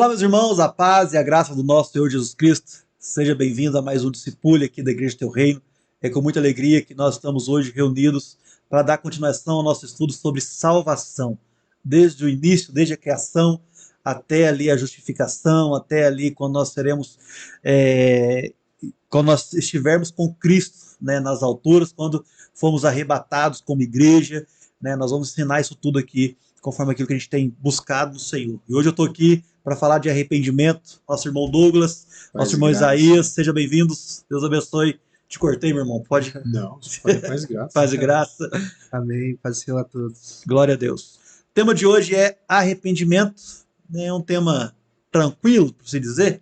Olá, meus irmãos, a paz e a graça do nosso Senhor Jesus Cristo. Seja bem-vindo a mais um Discipulho aqui da Igreja Teu Reino. É com muita alegria que nós estamos hoje reunidos para dar continuação ao nosso estudo sobre salvação. Desde o início, desde a criação, até ali a justificação, até ali quando nós seremos, quando nós estivermos com Cristo, né, nas alturas, quando fomos arrebatados como igreja, né, nós vamos ensinar isso tudo aqui, conforme aquilo que a gente tem buscado no Senhor. E hoje eu estou aqui para falar de arrependimento. Nosso irmão Douglas, nosso irmão Isaías, sejam bem-vindos. Deus abençoe. Te cortei, meu irmão. Pode? Não, pode, faz graça. Faz graça. Amém. Paz a todos. Glória a Deus. O tema de hoje é arrependimento. É um tema tranquilo, por se dizer.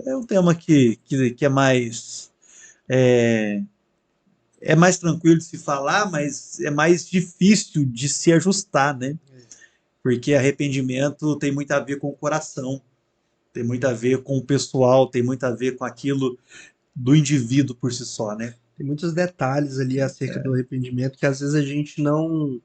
É um tema que é mais... É mais tranquilo de se falar, mas é mais difícil de se ajustar, né? Porque arrependimento tem muito a ver com o coração, tem muito a ver com o pessoal, tem muito a ver com aquilo do indivíduo por si só, né? Tem muitos detalhes ali acerca do arrependimento que às vezes a gente não...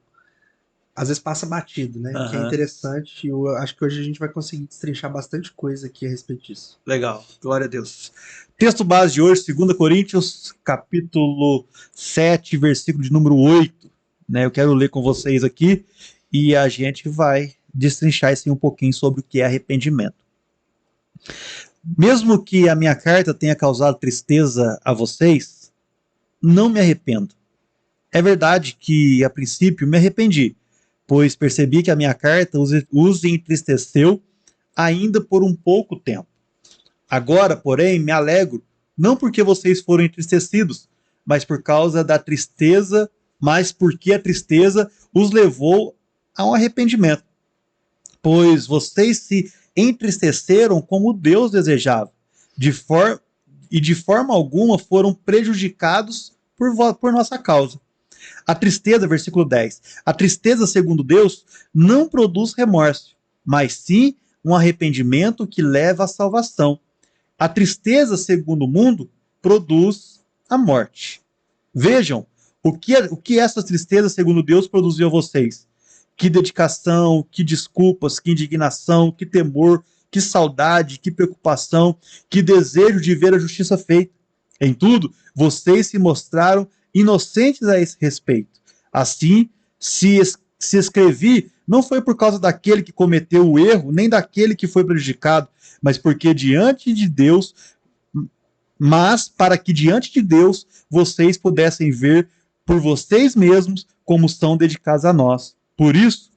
Às vezes passa batido, né? Que é interessante. Eu acho que hoje a gente vai conseguir destrinchar bastante coisa aqui a respeito disso. Legal, glória a Deus. Texto base de hoje, 2 Coríntios, capítulo 7, versículo de número 8. Né? Eu quero ler com vocês aqui e a gente vai destrinchar assim, um pouquinho sobre o que é arrependimento. Mesmo que a minha carta tenha causado tristeza a vocês, não me arrependo. É verdade que, a princípio, me arrependi, pois percebi que a minha carta os entristeceu ainda por um pouco tempo. Agora, porém, me alegro, não porque vocês foram entristecidos, mas por causa da tristeza, mas porque a tristeza os levou a um arrependimento. Pois vocês se entristeceram como Deus desejava, e de forma alguma foram prejudicados por nossa causa. A tristeza, versículo 10, a tristeza, segundo Deus, não produz remorso, mas sim um arrependimento que leva à salvação. A tristeza, segundo o mundo, produz a morte. Vejam o que essa tristeza, segundo Deus, produziu a vocês. Que dedicação, que desculpas, que indignação, que temor, que saudade, que preocupação, que desejo de ver a justiça feita. Em tudo, vocês se mostraram inocentes a esse respeito. Assim, se escrevi, não foi por causa daquele que cometeu o erro, nem daquele que foi prejudicado, mas porque diante de Deus, mas para que diante de Deus vocês pudessem ver por vocês mesmos como são dedicados a nós. Por isso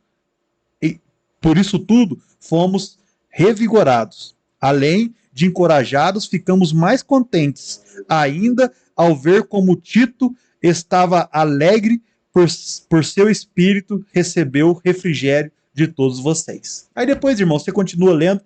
tudo, fomos revigorados. Além de encorajados, ficamos mais contentes ainda ao ver como Tito estava alegre por seu espírito recebeu refrigério de todos vocês. Aí depois, irmão, você continua lendo.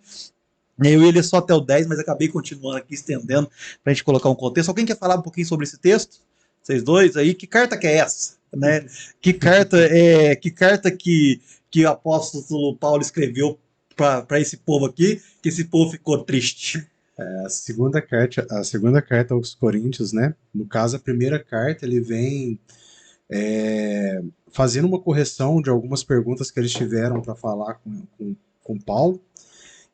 Eu ia ler só até o 10, mas acabei continuando aqui, estendendo, para a gente colocar um contexto. Alguém quer falar um pouquinho sobre esse texto? Vocês dois aí? Que carta que é essa? Né? Que carta que o apóstolo Paulo escreveu para esse povo aqui, que esse povo ficou triste? A segunda carta aos Coríntios, né? No caso, a primeira carta, ele vem fazendo uma correção de algumas perguntas que eles tiveram para falar com Paulo.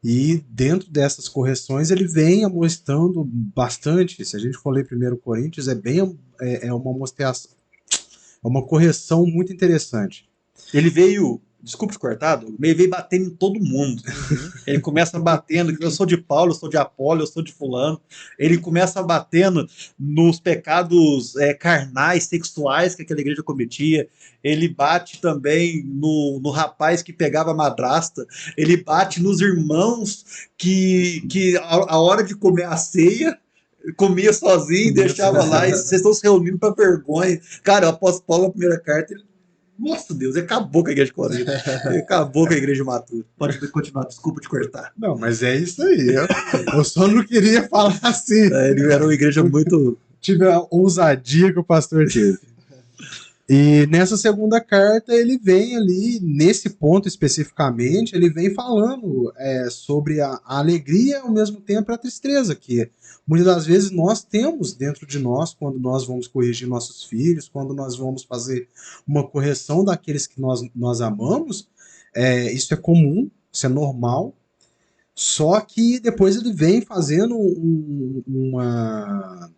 E dentro dessas correções ele vem amostrando bastante. Se a gente for ler 1 Coríntios, é uma correção muito interessante. Ele veio, desculpe te cortar, ele veio batendo em todo mundo. Ele começa batendo, eu sou de Paulo, eu sou de Apolo, eu sou de fulano. Ele começa batendo nos pecados carnais, sexuais que aquela igreja cometia. Ele bate também no rapaz que pegava a madrasta. Ele bate nos irmãos que a hora de comer a ceia comia sozinho e deixava lá, e vocês estão se reunindo para vergonha. Cara, o apóstolo Paulo, na primeira carta, nossa Deus, ele acabou com a igreja de Corinto. Ele acabou com a igreja matura. Pode continuar, desculpa te cortar. Não, mas é isso aí. Eu só não queria falar assim. Ele era uma igreja muito... Tive a ousadia que o pastor teve. E nessa segunda carta ele vem ali, nesse ponto especificamente, ele vem falando sobre a alegria e ao mesmo tempo a tristeza, que muitas das vezes nós temos dentro de nós quando nós vamos corrigir nossos filhos, quando nós vamos fazer uma correção daqueles que nós amamos. Isso é comum, isso é normal. Só que depois ele vem fazendo uma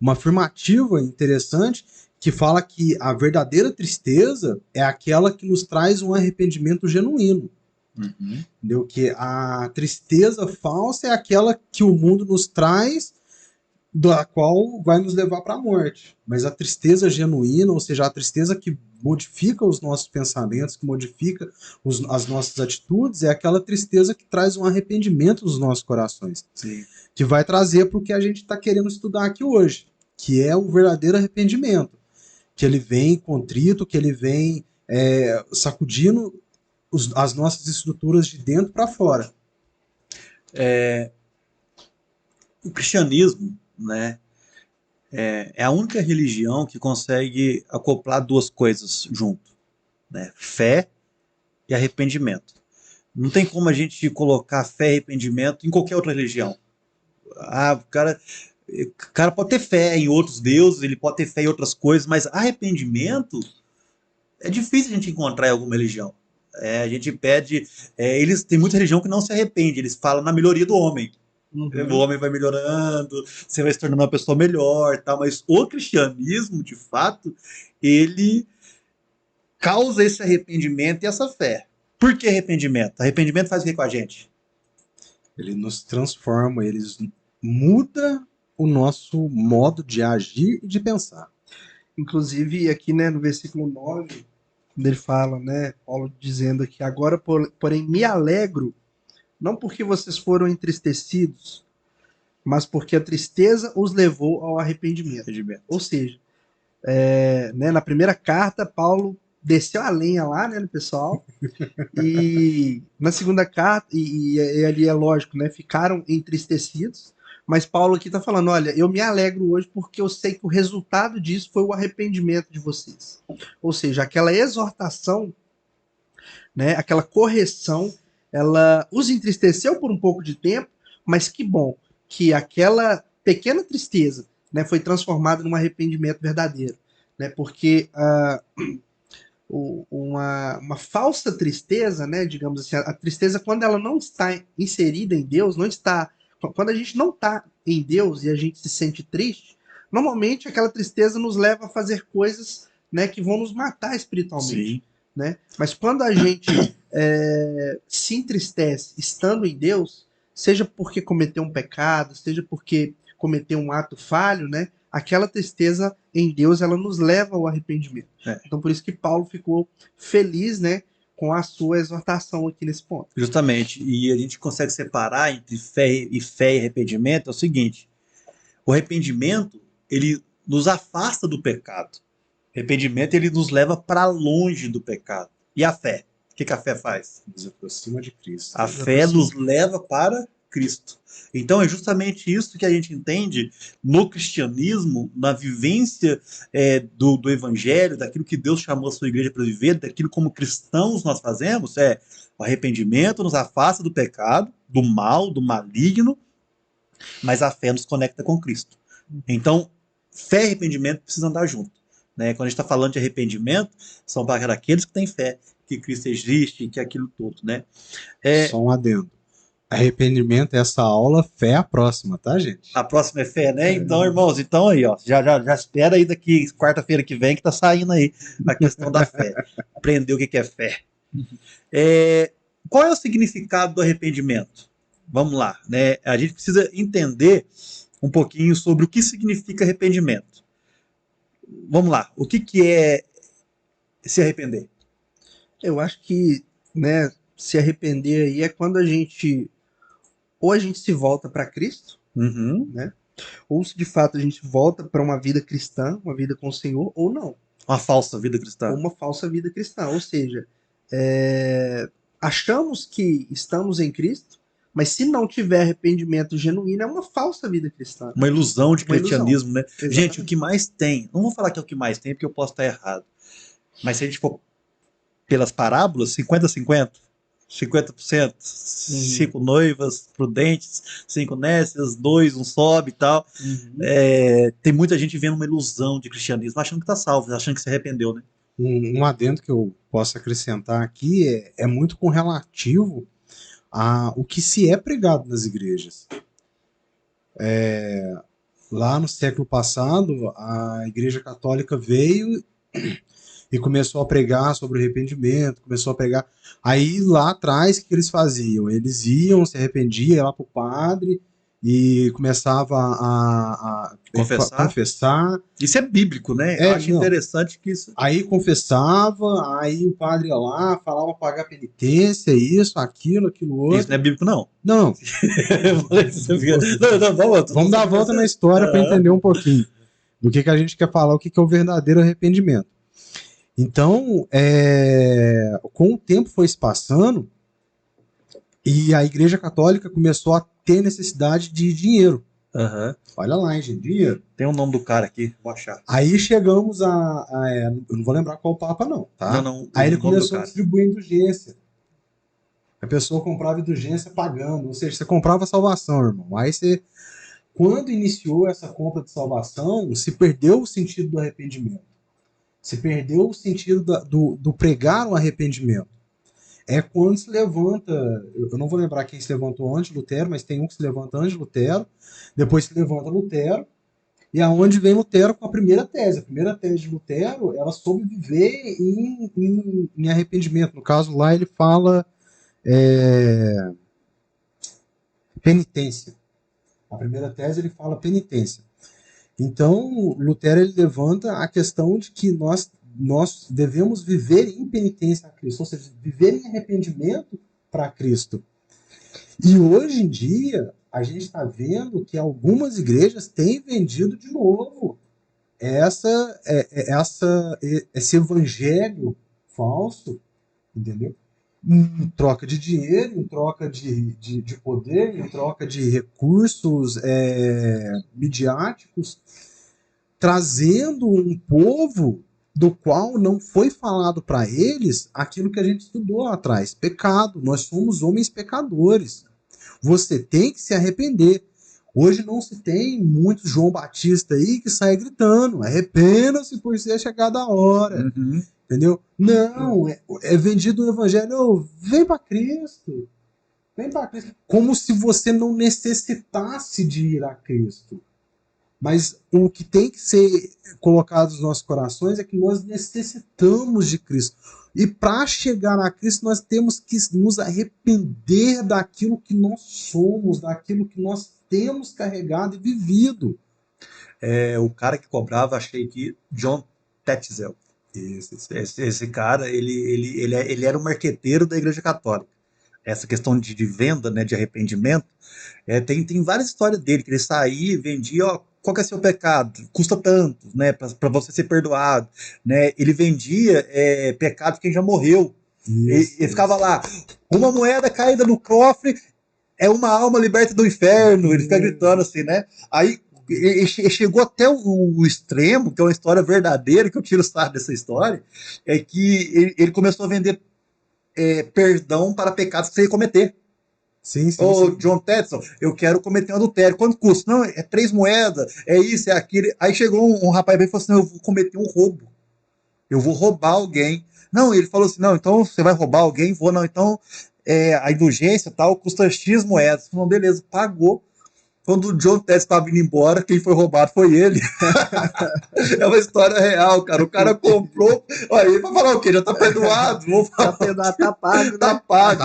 afirmativa interessante que fala que a verdadeira tristeza é aquela que nos traz um arrependimento genuíno. Uhum. Entendeu? Que a tristeza falsa é aquela que o mundo nos traz, da qual vai nos levar para a morte. Mas a tristeza genuína, ou seja, a tristeza que modifica os nossos pensamentos, que modifica as nossas atitudes, é aquela tristeza que traz um arrependimento nos nossos corações. Sim. Que vai trazer para o que a gente está querendo estudar aqui hoje, que é o verdadeiro arrependimento. Que ele vem contrito, que ele vem sacudindo as nossas estruturas de dentro para fora. O cristianismo, né, é a única religião que consegue acoplar duas coisas junto, né? Fé e arrependimento. Não tem como a gente colocar fé e arrependimento em qualquer outra religião. O cara pode ter fé em outros deuses, ele pode ter fé em outras coisas, mas arrependimento é difícil a gente encontrar em alguma religião. A gente pede. Eles tem muita religião que não se arrepende, eles falam na melhoria do homem. O homem vai melhorando, você vai se tornando uma pessoa melhor, tá? Mas o cristianismo, de fato, ele causa esse arrependimento e essa fé. Por que arrependimento? Arrependimento faz o que com a gente? Ele nos transforma, ele muda o nosso modo de agir e de pensar. Inclusive, aqui, né, no versículo 9, quando ele fala, né, Paulo dizendo aqui, agora, porém, me alegro, não porque vocês foram entristecidos, mas porque a tristeza os levou ao arrependimento. Ou seja, né, na primeira carta, Paulo desceu a lenha lá, né, no pessoal, e na segunda carta, e ali é lógico, né, ficaram entristecidos, mas Paulo aqui está falando, olha, eu me alegro hoje porque eu sei que o resultado disso foi o arrependimento de vocês. Ou seja, aquela exortação, né, aquela correção, ela os entristeceu por um pouco de tempo, mas que bom que aquela pequena tristeza, né, foi transformada num arrependimento verdadeiro. Né, porque uma falsa tristeza, né, digamos assim, a tristeza quando ela não está inserida em Deus, quando a gente não está em Deus e a gente se sente triste, normalmente aquela tristeza nos leva a fazer coisas, né, que vão nos matar espiritualmente. Sim. Né? Mas quando a gente se entristece estando em Deus, seja porque cometeu um pecado, seja porque cometeu um ato falho, né? Aquela tristeza em Deus, ela nos leva ao arrependimento. Então por isso que Paulo ficou feliz, né, com a sua exortação aqui nesse ponto. Justamente. E a gente consegue separar entre fé e arrependimento. É o seguinte: o arrependimento, ele nos afasta do pecado. O arrependimento, ele nos leva para longe do pecado. E a fé? O que a fé faz? Nos aproxima de Cristo. A fé nos leva para Cristo. Então é justamente isso que a gente entende no cristianismo, na vivência do evangelho, daquilo que Deus chamou a sua igreja para viver, daquilo como cristãos nós fazemos, o arrependimento nos afasta do pecado, do mal, do maligno, mas a fé nos conecta com Cristo. Então, fé e arrependimento precisam andar junto. Né? Quando a gente está falando de arrependimento, são para aqueles que têm fé que Cristo existe, que aquilo tudo. Né? Só um adendo. Arrependimento é essa aula, fé é a próxima, tá, gente? A próxima é fé, né? Então, irmãos, então aí, ó, já espera aí daqui quarta-feira que vem que tá saindo aí a questão da fé. Aprender o que é fé. Qual é o significado do arrependimento? Vamos lá, né? A gente precisa entender um pouquinho sobre o que significa arrependimento. Vamos lá, o que é se arrepender? Eu acho que, né, se arrepender aí é quando a gente se volta para Cristo, né? Ou se de fato a gente volta para uma vida cristã, uma vida com o Senhor, ou não. Uma falsa vida cristã. Ou uma falsa vida cristã. Ou seja, achamos que estamos em Cristo, mas se não tiver arrependimento genuíno, é uma falsa vida cristã. Uma ilusão de cristianismo, né? Exatamente. Gente, o que mais tem, não vou falar que é o que mais tem, porque eu posso estar errado, mas se a gente for pelas parábolas, 50-50, 50%, 5 noivas prudentes, 5 nécias, 2, um sobe e tal. Tem muita gente vendo uma ilusão de cristianismo, achando que está salvo, achando que se arrependeu, né? Um adendo que eu posso acrescentar aqui é muito com relativo o que se é pregado nas igrejas. Lá no século passado, a Igreja Católica veio e começou a pregar sobre arrependimento, começou a pregar. Aí lá atrás, o que eles faziam? Eles iam, se arrependiam, ia lá pro padre e começava a confessar. Isso é bíblico, né? Eu acho interessante que isso. Aí confessava, aí o padre ia lá, falava pagar penitência, isso, aquilo outro. Isso não é bíblico, não. Não. Vamos dar a volta na história para entender um pouquinho do que a gente quer falar, o que é o verdadeiro arrependimento. Então, com o tempo foi se passando e a Igreja Católica começou a ter necessidade de dinheiro. Uhum. Olha lá, gente, dinheiro. Tem o nome do cara aqui, vou achar. Aí chegamos eu não vou lembrar qual papa não, tá? Não, aí ele começou a distribuir indulgência. A pessoa comprava indulgência pagando, ou seja, você comprava salvação, irmão. Aí quando iniciou essa compra de salvação, se perdeu o sentido do arrependimento. Se perdeu o sentido do pregar o arrependimento. É quando se levanta, eu não vou lembrar quem se levantou antes de Lutero, mas tem um que se levanta antes de Lutero, depois se levanta Lutero, e aonde vem Lutero com a primeira tese. A primeira tese de Lutero, ela soube viver em arrependimento. No caso lá ele fala penitência. A primeira tese ele fala penitência. Então, Lutero ele levanta a questão de que nós devemos viver em penitência a Cristo, ou seja, viver em arrependimento para Cristo. E hoje em dia, a gente está vendo que algumas igrejas têm vendido de novo esse evangelho falso, entendeu? Em troca de dinheiro, em troca de poder, em troca de recursos midiáticos, trazendo um povo do qual não foi falado para eles aquilo que a gente estudou lá atrás, pecado. Nós somos homens pecadores. Você tem que se arrepender. Hoje não se tem muito João Batista aí que sai gritando, arrependa-se por ser chegada a hora. Uhum. Entendeu? Não, é vendido o evangelho, vem para Cristo. Vem para Cristo. Como se você não necessitasse de ir a Cristo. Mas o que tem que ser colocado nos nossos corações é que nós necessitamos de Cristo. E para chegar a Cristo, nós temos que nos arrepender daquilo que nós somos, daquilo que nós temos carregado e vivido. O cara que cobrava, achei que John Tetzel. Esse cara, ele era um marqueteiro da Igreja Católica. Essa questão de venda, né, de arrependimento, tem várias histórias dele, que ele saía e vendia, ó, qual que é seu pecado? Custa tanto, né, para você ser perdoado. Né? Ele vendia pecado de quem já morreu. Ele ficava lá, uma moeda caída no cofre é uma alma liberta do inferno. Ele fica gritando assim, né? Aí ele chegou até o extremo, que é uma história verdadeira, que eu tiro sarro dessa história, é que ele começou a vender perdão para pecados que você ia cometer. Sim. John Tetzel, eu quero cometer um adultério. Quanto custa? Não, é 3 moedas, é isso, é aquilo. Aí chegou um rapaz e falou assim, não, eu vou cometer um roubo. Eu vou roubar alguém. Não, ele falou assim, não, então você vai roubar alguém? Vou, não, então a indulgência tal custa X moedas. Não, beleza, pagou. Quando o John Tetzel estava indo embora, quem foi roubado foi ele. É uma história real, cara. O cara comprou. Olha, ele vai falar o quê? Já tá perdoado. Vou falar, tá pago, né? Tá pago.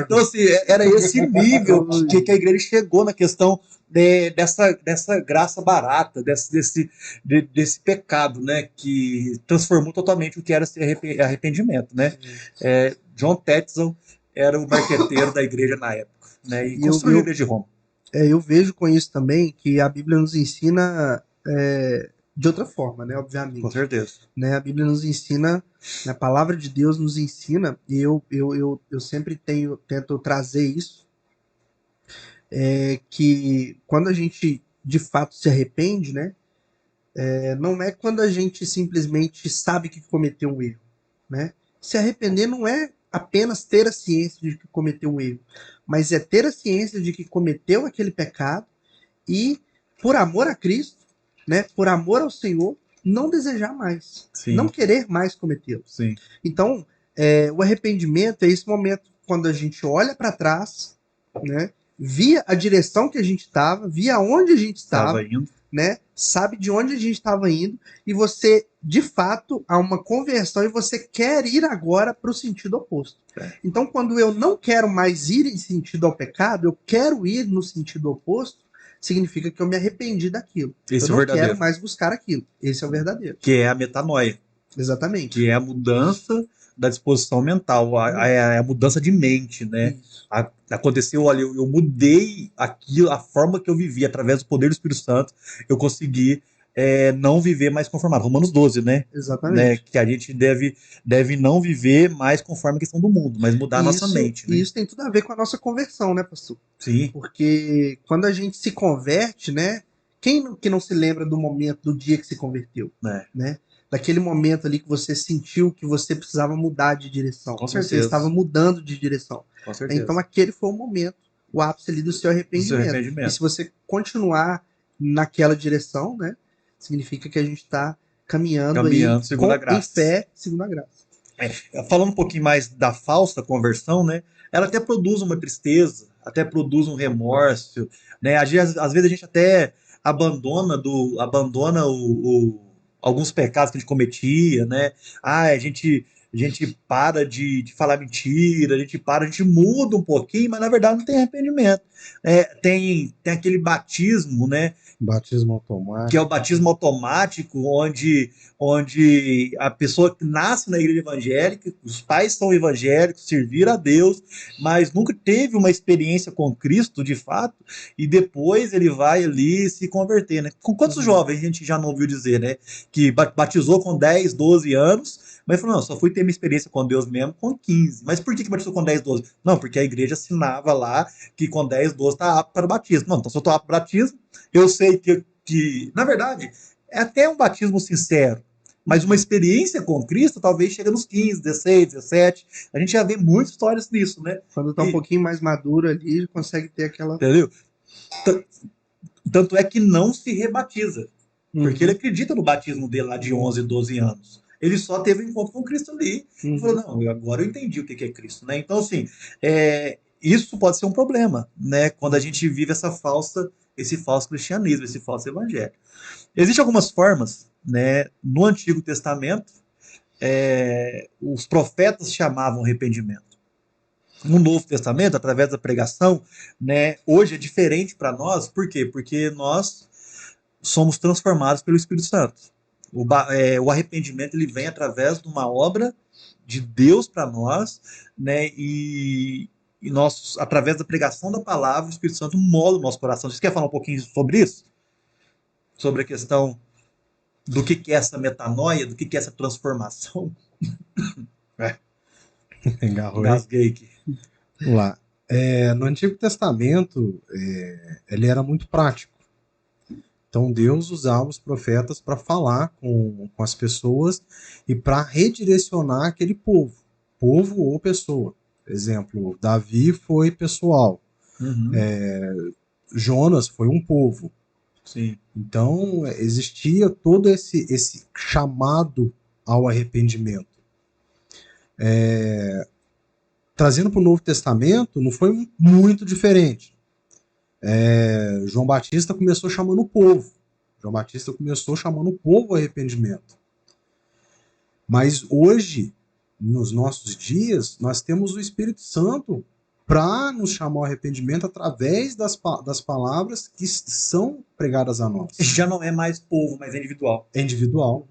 Então, assim, era esse nível que a igreja chegou na questão dessa graça barata, desse pecado, né? Que transformou totalmente o que era esse arrependimento, né? John Tetzel era o marqueteiro da igreja na época, né? E construiu a igreja de Roma. Eu vejo com isso também que a Bíblia nos ensina de outra forma, né? Obviamente. Com certeza. Né? A Bíblia nos ensina, a palavra de Deus nos ensina, e eu sempre tento trazer isso, que quando a gente de fato se arrepende, né? Não é quando a gente simplesmente sabe que cometeu um erro, né? Se arrepender não é apenas ter a ciência de que cometeu um erro, mas é ter a ciência de que cometeu aquele pecado e, por amor a Cristo, né, por amor ao Senhor, não desejar mais, Sim. não querer mais cometê-lo. Sim. Então, o arrependimento é esse momento, quando a gente olha para trás, né, via a direção que a gente estava, via onde a gente estava, Indo. né, sabe de onde a gente estava indo, e você, de fato, há uma conversão e você quer ir agora para o sentido oposto. Então, quando eu não quero mais ir em sentido ao pecado, eu quero ir no sentido oposto, significa que eu me arrependi daquilo. Esse eu é o não quero verdadeiro. mais buscar aquilo. Esse é o verdadeiro. Que é a metanoia. Exatamente. Que é a mudança da disposição mental, a mudança de mente, né? Isso. Aconteceu, olha, eu mudei aquilo, a forma que eu vivi, através do poder do Espírito Santo, eu consegui não viver mais conformado. Romanos 12, né? Exatamente. Que a gente deve não viver mais conforme a questão do mundo, mas mudar a nossa mente, né? E isso tem tudo a ver com a nossa conversão, né, pastor? Sim. Porque quando a gente se converte, né? Quem que não se lembra do momento, do dia que se converteu? Né? Daquele momento ali que você sentiu que você precisava mudar de direção. Com Você certeza. estava mudando de direção. Com certeza. Então aquele foi o momento, o ápice ali do seu arrependimento. E se você continuar naquela direção, né? Significa que a gente está caminhando aí segundo a graça. em fé, segundo a graça. Falando um pouquinho mais da falsa conversão, né? Ela até produz uma tristeza, até produz um remorso, né? Às vezes a gente até abandona alguns pecados que a gente cometia, né? A gente para de falar mentira, a gente muda um pouquinho, mas na verdade não tem arrependimento. Tem aquele batismo, né? Batismo automático. Que é o batismo automático, onde a pessoa que nasce na igreja evangélica, os pais são evangélicos, serviram a Deus, mas nunca teve uma experiência com Cristo, de fato, e depois ele vai ali se converter, né? Com quantos jovens a gente já não ouviu dizer, né? Que batizou com 10, 12 anos, mas falou, não, só fui ter minha experiência com Deus mesmo com 15. Mas por que batizou com 10, 12? Não, porque a igreja assinava lá que com 10, 12 está apto para o batismo. Não, então se eu estou apto para o batismo, eu sei que, na verdade, é até um batismo sincero, mas uma experiência com Cristo talvez chegue nos 15, 16, 17. A gente já vê muitas histórias nisso, né? Quando tá um pouquinho mais maduro ali, consegue ter aquela... Entendeu? Tanto é que não se rebatiza, porque ele acredita no batismo dele lá de 11, 12 anos. Ele só teve um encontro com Cristo ali e falou, não, agora eu entendi o que é Cristo, né? Então, assim, isso pode ser um problema, né? Quando a gente vive esse falso cristianismo, esse falso evangelho. Existem algumas formas, né? No Antigo Testamento, os profetas chamavam arrependimento. No Novo Testamento, através da pregação, né? Hoje é diferente para nós, por quê? Porque nós somos transformados pelo Espírito Santo. O arrependimento ele vem através de uma obra de Deus para nós, né? E nós, através da pregação da palavra, o Espírito Santo molda o nosso coração. Você quer falar um pouquinho sobre isso? Sobre a questão do que é essa metanoia, do que é essa transformação? Engasguei aqui. Vamos lá. No Antigo Testamento, ele era muito prático. Então Deus usava os profetas para falar com as pessoas e para redirecionar aquele povo ou pessoa. Por exemplo, Davi foi pessoal. Jonas foi um povo. Sim. Então existia todo esse chamado ao arrependimento. Trazendo para o Novo Testamento, não foi muito diferente. João Batista começou chamando o povo. João Batista começou chamando o povo ao arrependimento. Mas hoje, nos nossos dias, nós temos o Espírito Santo para nos chamar ao arrependimento através das palavras que são pregadas a nós. Já não é mais povo, mas é individual. É individual.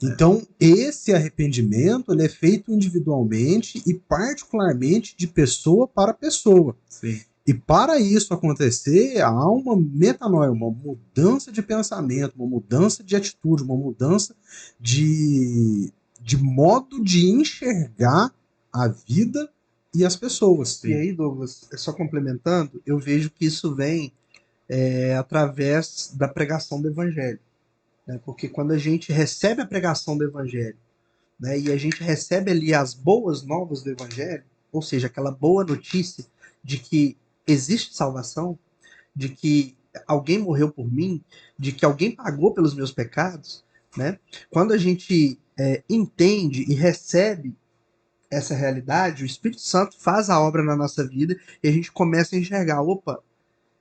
Então, esse arrependimento ele é feito individualmente e particularmente de pessoa para pessoa. Sim. E para isso acontecer, há uma metanoia, uma mudança de pensamento, uma mudança de atitude, uma mudança de modo de enxergar a vida e as pessoas. Sim. E aí, Douglas, só complementando, eu vejo que isso vem através da pregação do Evangelho. Né? Porque quando a gente recebe a pregação do Evangelho, né, e a gente recebe ali as boas novas do Evangelho, ou seja, aquela boa notícia de que existe salvação, de que alguém morreu por mim, de que alguém pagou pelos meus pecados, né? Quando a gente entende e recebe essa realidade, o Espírito Santo faz a obra na nossa vida e a gente começa a enxergar, opa,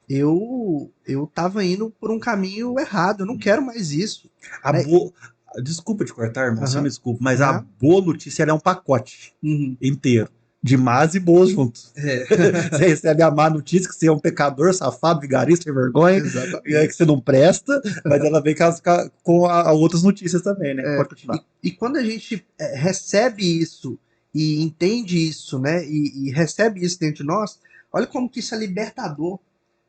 eu tava indo por um caminho errado, eu não quero mais isso, A né? bo... Desculpa te cortar, irmão, você Aham. me desculpa, mas a Aham. boa notícia ela é um pacote Uhum. inteiro, de más e boas juntos. É, Você recebe a má notícia que você é um pecador, safado, vigarista, sem vergonha, e exatamente. que você não presta, mas ela vem com outras notícias também, né? É, Pode continuar. e quando a gente recebe isso e entende isso, né, e recebe isso dentro de nós, olha como que isso é libertador.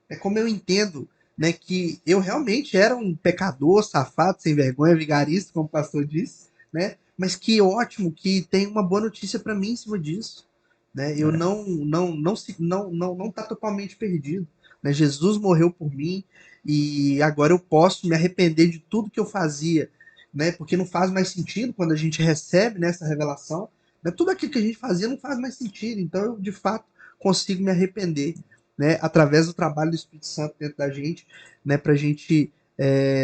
É como eu entendo, né, que eu realmente era um pecador, safado, sem vergonha, vigarista, como o pastor disse, né, mas que ótimo que tem uma boa notícia para mim em cima disso, né? Eu É. não tá totalmente perdido, né? Jesus morreu por mim e agora eu posso me arrepender de tudo que eu fazia, né? Porque não faz mais sentido quando a gente recebe nessa revelação, né? Tudo aquilo que a gente fazia não faz mais sentido, então eu de fato consigo me arrepender, né? Através do trabalho do Espírito Santo dentro da gente, né? Para a gente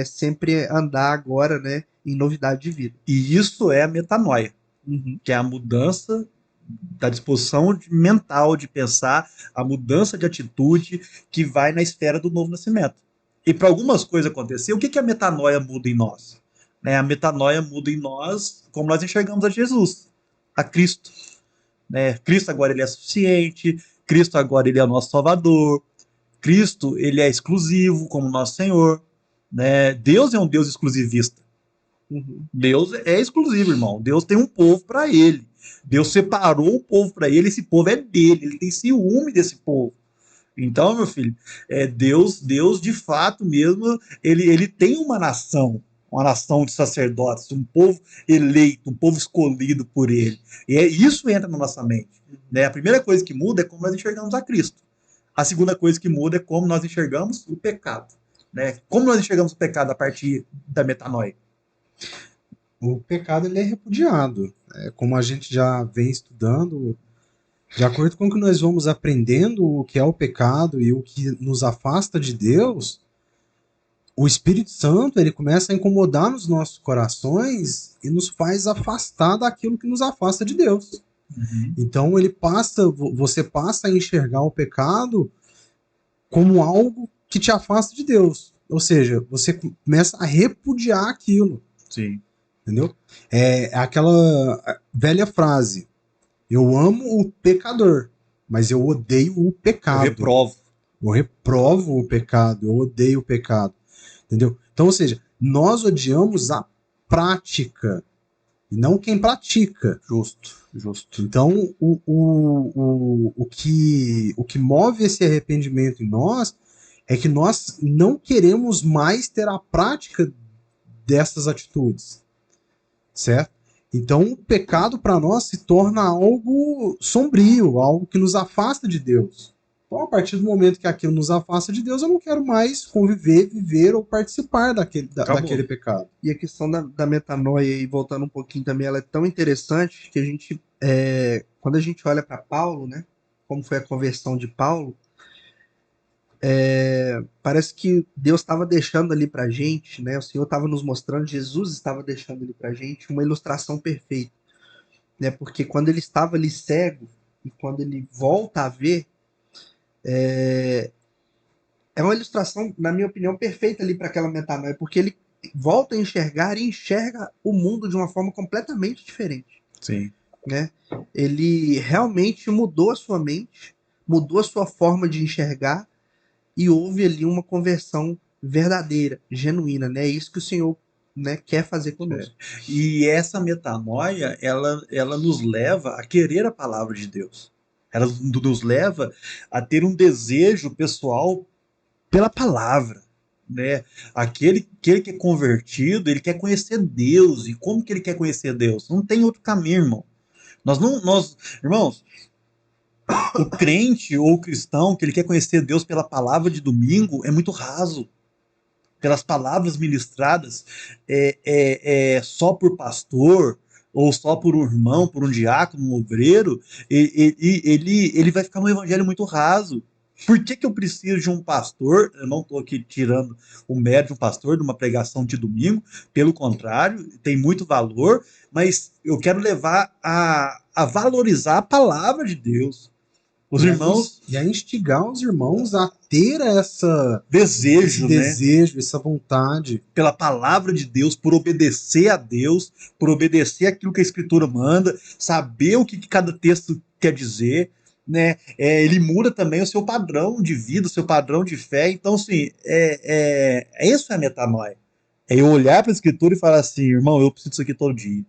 sempre andar agora, né? Em novidade de vida. E isso é a metanoia, Uhum. que é a mudança da disposição mental de pensar, a mudança de atitude que vai na esfera do novo nascimento. E para algumas coisas acontecer, o que a metanoia muda em nós? Né, a metanoia muda em nós como nós enxergamos a Jesus, a Cristo. Né? Cristo agora ele é suficiente, Cristo agora ele é o nosso Salvador, Cristo ele é exclusivo como nosso Senhor. Né? Deus é um Deus exclusivista. Uhum. Deus é exclusivo, irmão. Deus tem um povo para ele. Deus separou o povo para ele, esse povo é dele, ele tem ciúme desse povo. Então, meu filho, Deus de fato mesmo, ele tem uma nação de sacerdotes, um povo eleito, um povo escolhido por ele. E isso entra na nossa mente. Né? A primeira coisa que muda é como nós enxergamos a Cristo. A segunda coisa que muda é como nós enxergamos o pecado. Né? Como nós enxergamos o pecado a partir da metanoia? O pecado ele é repudiado. Como a gente já vem estudando, de acordo com o que nós vamos aprendendo o que é o pecado e o que nos afasta de Deus, o Espírito Santo ele começa a incomodar nos nossos corações e nos faz afastar daquilo que nos afasta de Deus. Uhum. Então você passa a enxergar o pecado como algo que te afasta de Deus. Ou seja, você começa a repudiar aquilo. Sim. Entendeu? É aquela velha frase: eu amo o pecador, mas eu odeio o pecado. Eu reprovo. Eu reprovo o pecado, eu odeio o pecado. Entendeu? Então, ou seja, nós odiamos a prática e não quem pratica. Justo. Então, o que move esse arrependimento em nós é que nós não queremos mais ter a prática dessas atitudes. Certo? Então, o pecado para nós se torna algo sombrio, algo que nos afasta de Deus. Então, a partir do momento que aquilo nos afasta de Deus, eu não quero mais conviver, viver ou participar daquele pecado. E a questão da metanoia, e voltando um pouquinho também, ela é tão interessante que a gente, quando a gente olha para Paulo, né, como foi a conversão de Paulo, parece que Deus estava deixando ali pra gente, né? O Senhor estava nos mostrando, Jesus estava deixando ali pra gente uma ilustração perfeita, né? Porque quando ele estava ali cego e quando ele volta a ver, é uma ilustração, na minha opinião, perfeita ali para aquela metanoia, porque ele volta a enxergar e enxerga o mundo de uma forma completamente diferente. Sim. Né? Ele realmente mudou a sua mente, mudou a sua forma de enxergar e houve ali uma conversão verdadeira, genuína, né? É isso que o Senhor, né, quer fazer conosco. E essa metanoia, ela nos leva a querer a palavra de Deus. Ela nos leva a ter um desejo pessoal pela palavra. Né? Aquele que é convertido, ele quer conhecer Deus. E como que ele quer conhecer Deus? Não tem outro caminho, irmão. Irmãos, o crente ou o cristão que ele quer conhecer Deus pela palavra de domingo é muito raso. Pelas palavras ministradas só por pastor ou só por um irmão, por um diácono, um obreiro, ele vai ficar num evangelho muito raso. Por que que eu preciso de um pastor? Eu não estou aqui tirando o mérito de um pastor de uma pregação de domingo, pelo contrário, tem muito valor, mas eu quero levar a valorizar a palavra de Deus. Os irmãos, E a instigar os irmãos a ter esse desejo, né, desejo, essa vontade. pela palavra de Deus, por obedecer a Deus, por obedecer aquilo que a Escritura manda, saber o que cada texto quer dizer, né? Ele muda também o seu padrão de vida, o seu padrão de fé. Então, assim, isso é a metanoia. É eu olhar para a Escritura e falar assim, irmão, eu preciso disso aqui todo dia.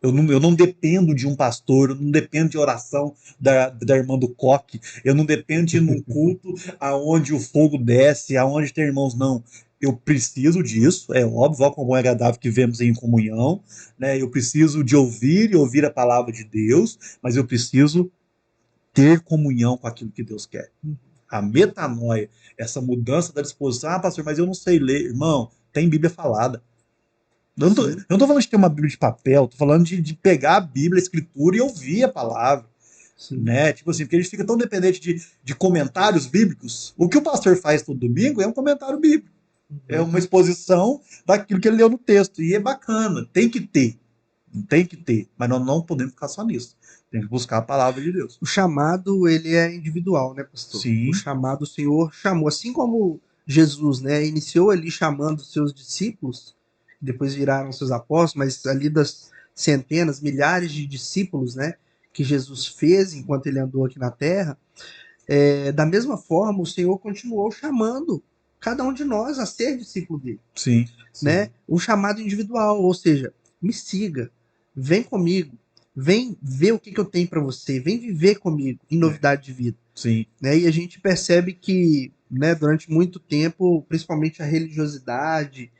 Eu não dependo de um pastor, eu não dependo de oração da irmã do coque, eu não dependo de ir num culto aonde o fogo desce, aonde tem irmãos, não. Eu preciso disso, é óbvio, ó, como bom e agradável que vemos em comunhão, né? Eu preciso de ouvir e ouvir a palavra de Deus, mas eu preciso ter comunhão com aquilo que Deus quer. A metanoia, essa mudança da disposição, pastor, mas eu não sei ler. Irmão, tem Bíblia falada. Eu não tô falando de ter uma Bíblia de papel, tô falando de pegar a Bíblia, a Escritura e ouvir a palavra. Né? Tipo assim, porque a gente fica tão dependente de comentários bíblicos. O que o pastor faz todo domingo é um comentário bíblico. É uma exposição daquilo que ele leu no texto. E é bacana, tem que ter. Tem que ter. Mas nós não podemos ficar só nisso. Tem que buscar a palavra de Deus. O chamado, ele é individual, né, pastor? Sim. O chamado, o Senhor chamou. Assim como Jesus, né, iniciou ali chamando os seus discípulos, depois viraram seus apóstolos, mas ali das centenas, milhares de discípulos, né, que Jesus fez enquanto ele andou aqui na terra, da mesma forma, o Senhor continuou chamando cada um de nós a ser discípulo dele. Sim. Né? Um chamado individual, ou seja, me siga, vem comigo, vem ver o que eu tenho para você, vem viver comigo em novidade de vida. Sim. Né? E a gente percebe que, né, durante muito tempo, principalmente a religiosidade,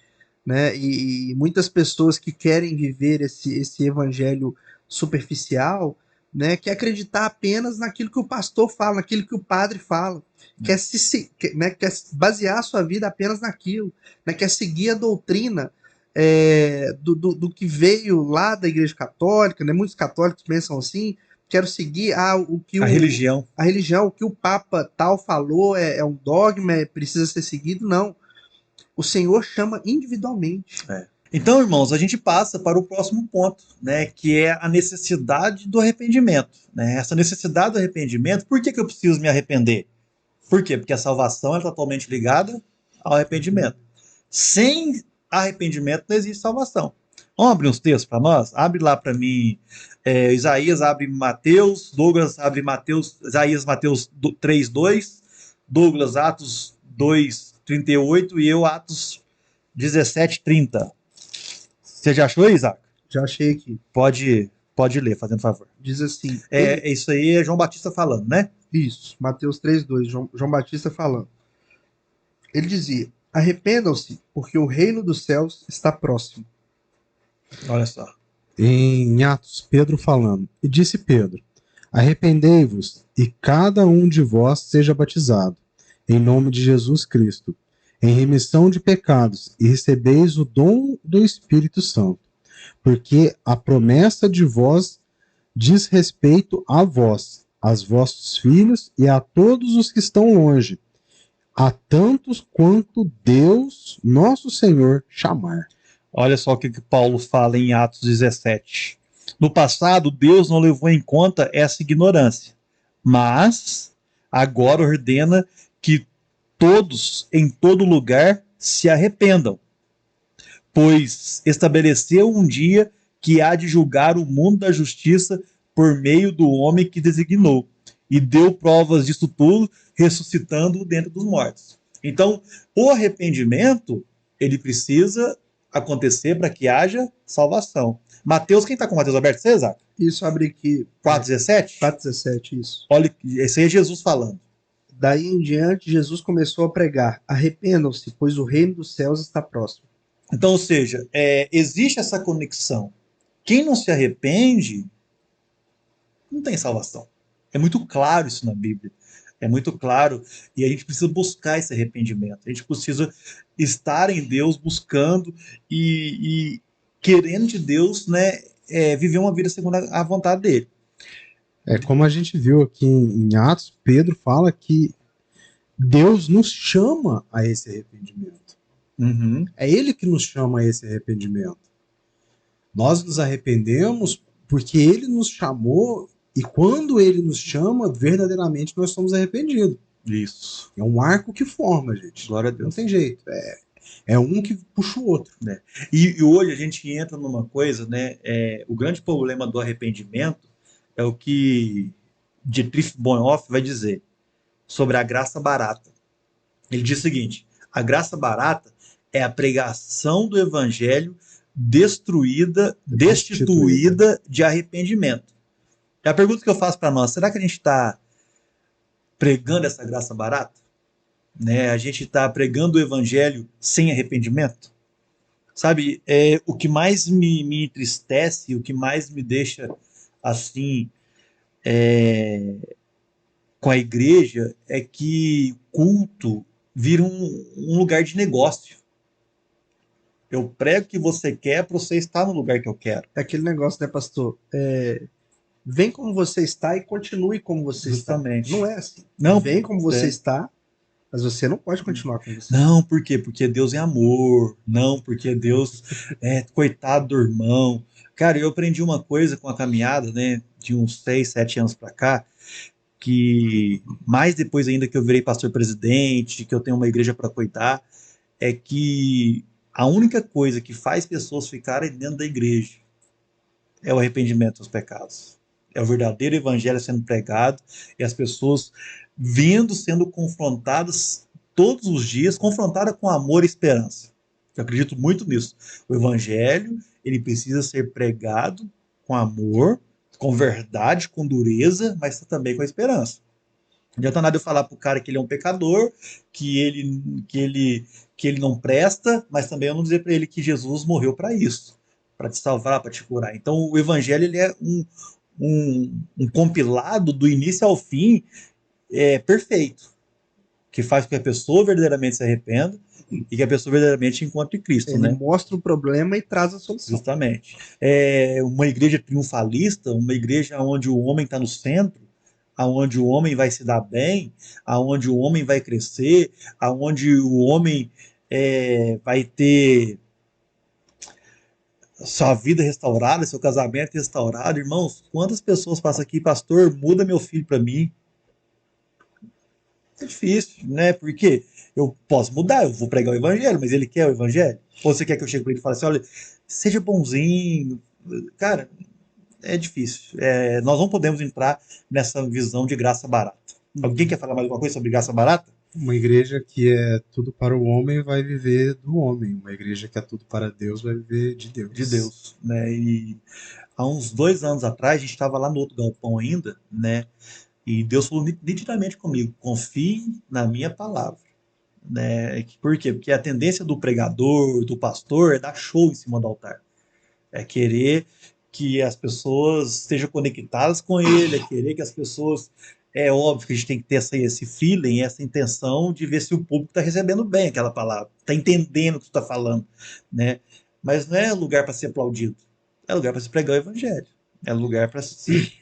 né, e muitas pessoas que querem viver esse evangelho superficial, né, quer acreditar apenas naquilo que o pastor fala, naquilo que o padre fala, quer basear a sua vida apenas naquilo, né, quer seguir a doutrina do que veio lá da Igreja Católica, né, muitos católicos pensam assim, quero seguir o que A religião. A religião, o que o Papa tal falou é um dogma, precisa ser seguido, não. O Senhor chama individualmente. Então, irmãos, a gente passa para o próximo ponto, né, que é a necessidade do arrependimento. Né? Essa necessidade do arrependimento, por que eu preciso me arrepender? Por quê? Porque a salvação é totalmente ligada ao arrependimento. Sem arrependimento não existe salvação. Vamos abrir uns textos para nós? Abre lá para mim, Isaías abre Mateus, Douglas abre Mateus, Isaías Mateus 3:2, Douglas Atos 2:38 e eu Atos 17:30. Você já achou, Isaac? Já achei aqui. Pode ler, fazendo favor. Diz assim. Isso aí é João Batista falando, né? Isso, Mateus 3:2, João Batista falando. Ele dizia: arrependam-se, porque o reino dos céus está próximo. Olha só. Em Atos, Pedro falando. E disse Pedro: arrependei-vos, e cada um de vós seja batizado, em nome de Jesus Cristo, em remissão de pecados, e recebeis o dom do Espírito Santo. Porque a promessa de vós diz respeito a vós, aos vossos filhos e a todos os que estão longe, a tantos quanto Deus, nosso Senhor, chamar. Olha só o que Paulo fala em Atos 17. No passado, Deus não levou em conta essa ignorância, mas agora ordena que todos, em todo lugar, se arrependam, pois estabeleceu um dia que há de julgar o mundo da justiça por meio do homem que designou, e deu provas disso tudo, ressuscitando-o dentre dos mortos. Então, o arrependimento, ele precisa acontecer para que haja salvação. Mateus, quem está com Mateus aberto? Você, Isaac? Isso, abre aqui. 4:17? 4:17, isso. Olha, esse aí é Jesus falando. Daí em diante, Jesus começou a pregar: arrependam-se, pois o reino dos céus está próximo. Então, ou seja, existe essa conexão. Quem não se arrepende não tem salvação. É muito claro isso na Bíblia. É muito claro. E a gente precisa buscar esse arrependimento. A gente precisa estar em Deus, buscando e querendo de Deus, né, viver uma vida segundo a vontade dele. Como a gente viu aqui em Atos, Pedro fala que Deus nos chama a esse arrependimento. Uhum. É Ele que nos chama a esse arrependimento. Nós nos arrependemos porque Ele nos chamou, e quando Ele nos chama, verdadeiramente nós somos arrependidos. Isso. É um arco que forma, gente. Glória a Não Deus. tem jeito. É um que puxa o outro. E hoje a gente entra numa coisa, né? O grande problema do arrependimento é o que Dietrich Bonhoeffer vai dizer sobre a graça barata. Ele diz o seguinte: a graça barata é a pregação do evangelho destituída de arrependimento. E a pergunta que eu faço para nós: será que a gente está pregando essa graça barata? Né? A gente está pregando o evangelho sem arrependimento? Sabe, o que mais me entristece, o que mais me deixa assim com a igreja é que culto vira um lugar de negócio. Eu prego o que você quer para você estar no lugar que eu quero. É aquele negócio, né, pastor? Vem como você está e continue como você Justamente. está. Não é assim. Não, Vem como você está, mas você não pode continuar como você não, por quê? Porque Deus é amor. Não, porque Deus é coitado do irmão. Cara, eu aprendi uma coisa com a caminhada, né, de uns 6, 7 anos para cá, que mais depois ainda que eu virei pastor presidente, que eu tenho uma igreja para cuidar, é que a única coisa que faz pessoas ficarem dentro da igreja é o arrependimento dos pecados. É o verdadeiro evangelho sendo pregado e as pessoas sendo confrontadas todos os dias, confrontadas com amor e esperança. Eu acredito muito nisso. O evangelho, ele precisa ser pregado com amor, com verdade, com dureza, mas também com a esperança. Não adianta nada eu falar pro cara que ele é um pecador, que ele não presta, mas também eu não dizer para ele que Jesus morreu para isso, para te salvar, para te curar. Então o evangelho ele é um compilado do início ao fim perfeito, que faz com que a pessoa verdadeiramente se arrependa e que a pessoa verdadeiramente encontre Cristo, Ele né? mostra o problema e traz a solução. Justamente. É uma igreja triunfalista, uma igreja onde o homem está no centro, aonde o homem vai se dar bem, aonde o homem vai crescer, aonde o homem vai ter sua vida restaurada, seu casamento restaurado. Irmãos, quantas pessoas passam aqui, pastor, muda meu filho para mim? É difícil, né? Porque eu posso mudar, eu vou pregar o evangelho, mas ele quer o evangelho? Ou você quer que eu chegue para ele e fale assim, olha, seja bonzinho? Cara, é difícil. Nós não podemos entrar nessa visão de graça barata. Alguém quer falar mais alguma coisa sobre graça barata? Uma igreja que é tudo para o homem vai viver do homem. Uma igreja que é tudo para Deus vai viver de Deus. De Deus, né? E há uns 2 anos atrás, a gente estava lá no outro galpão ainda, né? E Deus falou nitidamente comigo: confie na minha palavra. Né? Por quê? Porque a tendência do pregador, do pastor, é dar show em cima do altar. É querer que as pessoas estejam conectadas com ele, é querer que as pessoas. É óbvio que a gente tem que ter esse feeling, essa intenção de ver se o público está recebendo bem aquela palavra, está entendendo o que você está falando, né? Mas não é lugar para ser aplaudido, é lugar para se pregar o evangelho, é lugar para se.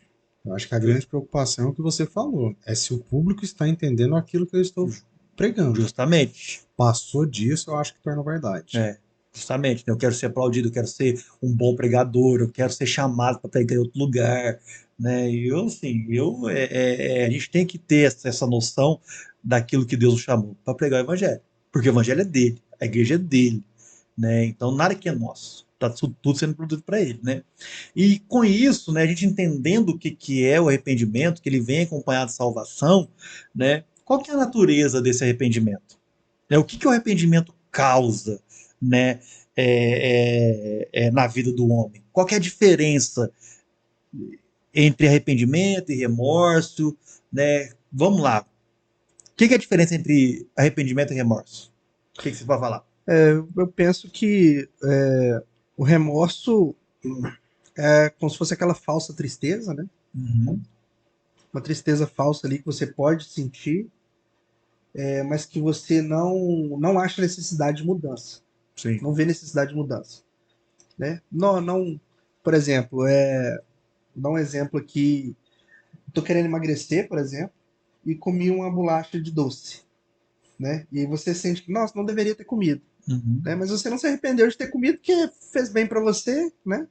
Eu acho que a grande preocupação é o que você falou. É se o público está entendendo aquilo que eu estou pregando. Justamente. Passou disso, eu acho que torna verdade. Justamente, né? Eu quero ser aplaudido, eu quero ser um bom pregador, eu quero ser chamado para pregar em outro lugar, né? E eu, assim, a gente tem que ter essa noção daquilo que Deus nos chamou para pregar o evangelho, porque o evangelho é dele, a igreja é dele, né? Então nada que é nosso, tá tudo sendo produzido para ele, né? E com isso, né, a gente entendendo o que é o arrependimento, que ele vem acompanhado de salvação, né? Qual que é a natureza desse arrependimento? O que o arrependimento causa, né, na vida do homem? Qual que é a diferença entre arrependimento e remorso? Né? Vamos lá. O que é a diferença entre arrependimento e remorso? O que você vai falar? Eu penso que o remorso é como se fosse aquela falsa tristeza, né? Uhum. Uma tristeza falsa ali que você pode sentir, mas que você não acha necessidade de mudança. Sim. Não vê necessidade de mudança. Né? Não, por exemplo, vou dar um exemplo aqui. Estou querendo emagrecer, por exemplo, e comi uma bolacha de doce. né? E aí você sente que, nossa, não deveria ter comido, Uhum. né? Mas você não se arrependeu de ter comido porque fez bem para você, né?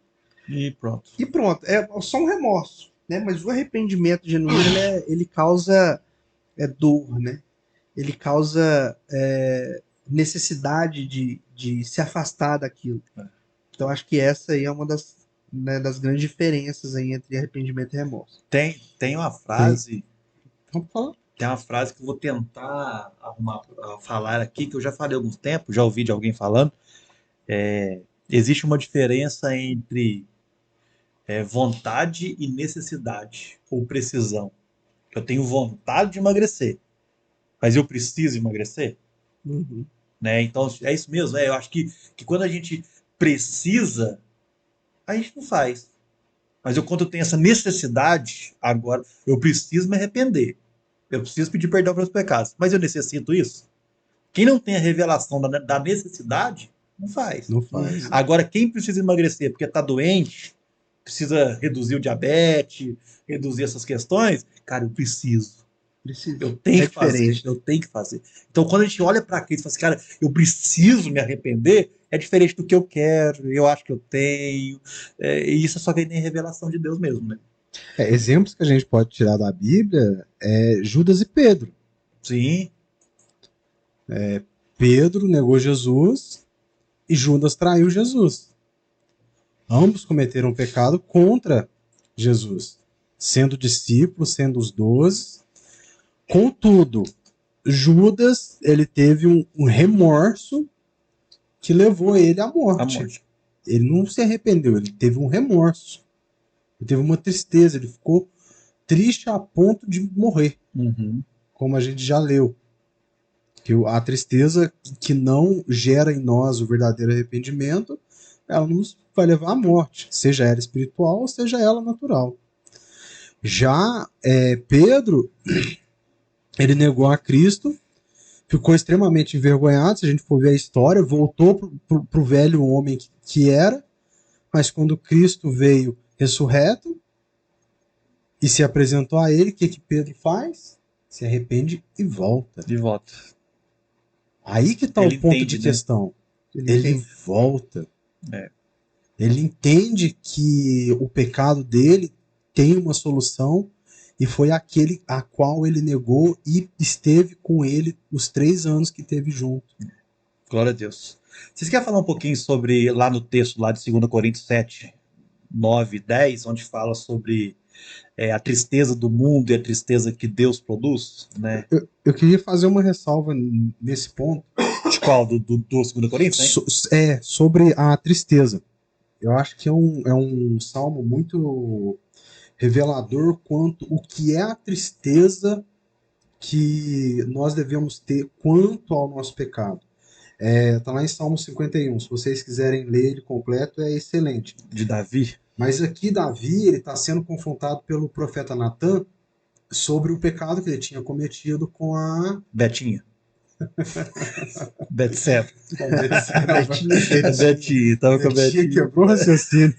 E pronto. E pronto, é só um remorso, né? Mas o arrependimento genuíno, ele causa dor, né? Ele causa necessidade de se afastar daquilo. Então acho que essa aí é uma das, né, das grandes diferenças aí entre arrependimento e remorso. Tem uma frase, Vamos falar. tem uma frase que eu vou tentar falar aqui, que eu já falei há algum tempo, já ouvi de alguém falando. Existe uma diferença entre vontade e necessidade, ou precisão. Eu tenho vontade de emagrecer, mas eu preciso emagrecer, Uhum. né? Então é isso mesmo. Eu acho que quando a gente precisa, a gente não faz. Mas quando eu tenho essa necessidade, agora eu preciso me arrepender. Eu preciso pedir perdão pelos pecados. Mas eu necessito isso? Quem não tem a revelação da necessidade, não faz. Não faz. Agora, quem precisa emagrecer porque está doente, precisa reduzir o diabetes, reduzir essas questões, cara, eu preciso. Precisa. Eu tenho É que fazer. diferente. Eu tenho que fazer. Então, quando a gente olha para aquilo e fala assim, cara, eu preciso me arrepender, é diferente do que eu quero, eu acho que eu tenho. E isso é só que nem revelação de Deus mesmo, né? Exemplos que a gente pode tirar da Bíblia é Judas e Pedro. Sim, Pedro negou Jesus e Judas traiu Jesus. Ambos cometeram pecado contra Jesus, sendo discípulos, sendo os 12. Contudo, Judas ele teve um remorso que levou ele à morte. a morte. Ele não se arrependeu, ele teve um remorso. Ele teve uma tristeza, ele ficou triste a ponto de morrer, Uhum. como a gente já leu. Que a tristeza que não gera em nós o verdadeiro arrependimento, ela nos vai levar à morte, seja ela espiritual ou seja ela natural. Já Pedro, ele negou a Cristo, ficou extremamente envergonhado, se a gente for ver a história, voltou para o velho homem que era, mas quando Cristo veio ressurreto e se apresentou a ele, o que Pedro faz? Se arrepende e volta. De volta. Aí que está Ele o ponto entende, de né? questão. Ele entende. volta. É. Ele entende que o pecado dele tem uma solução e foi aquele a qual ele negou e esteve com ele os 3 anos que teve junto. Glória a Deus. Vocês querem falar um pouquinho sobre, lá no texto lá de 2 Coríntios 7, 9 e 10, onde fala sobre a tristeza do mundo e a tristeza que Deus produz, né? Eu queria fazer uma ressalva nesse ponto. De qual? Do 2 Coríntios, hein? Sobre a tristeza. Eu acho que é um salmo muito revelador quanto o que é a tristeza que nós devemos ter quanto ao nosso pecado. Tá lá em Salmo 51. Se vocês quiserem ler ele completo, é excelente. De Davi. Mas aqui Davi ele está sendo confrontado pelo profeta Natan sobre o pecado que ele tinha cometido com a Betinha. Betseba. Betinha. Betinha. Tava com a Betinha. Quebrou o raciocínio.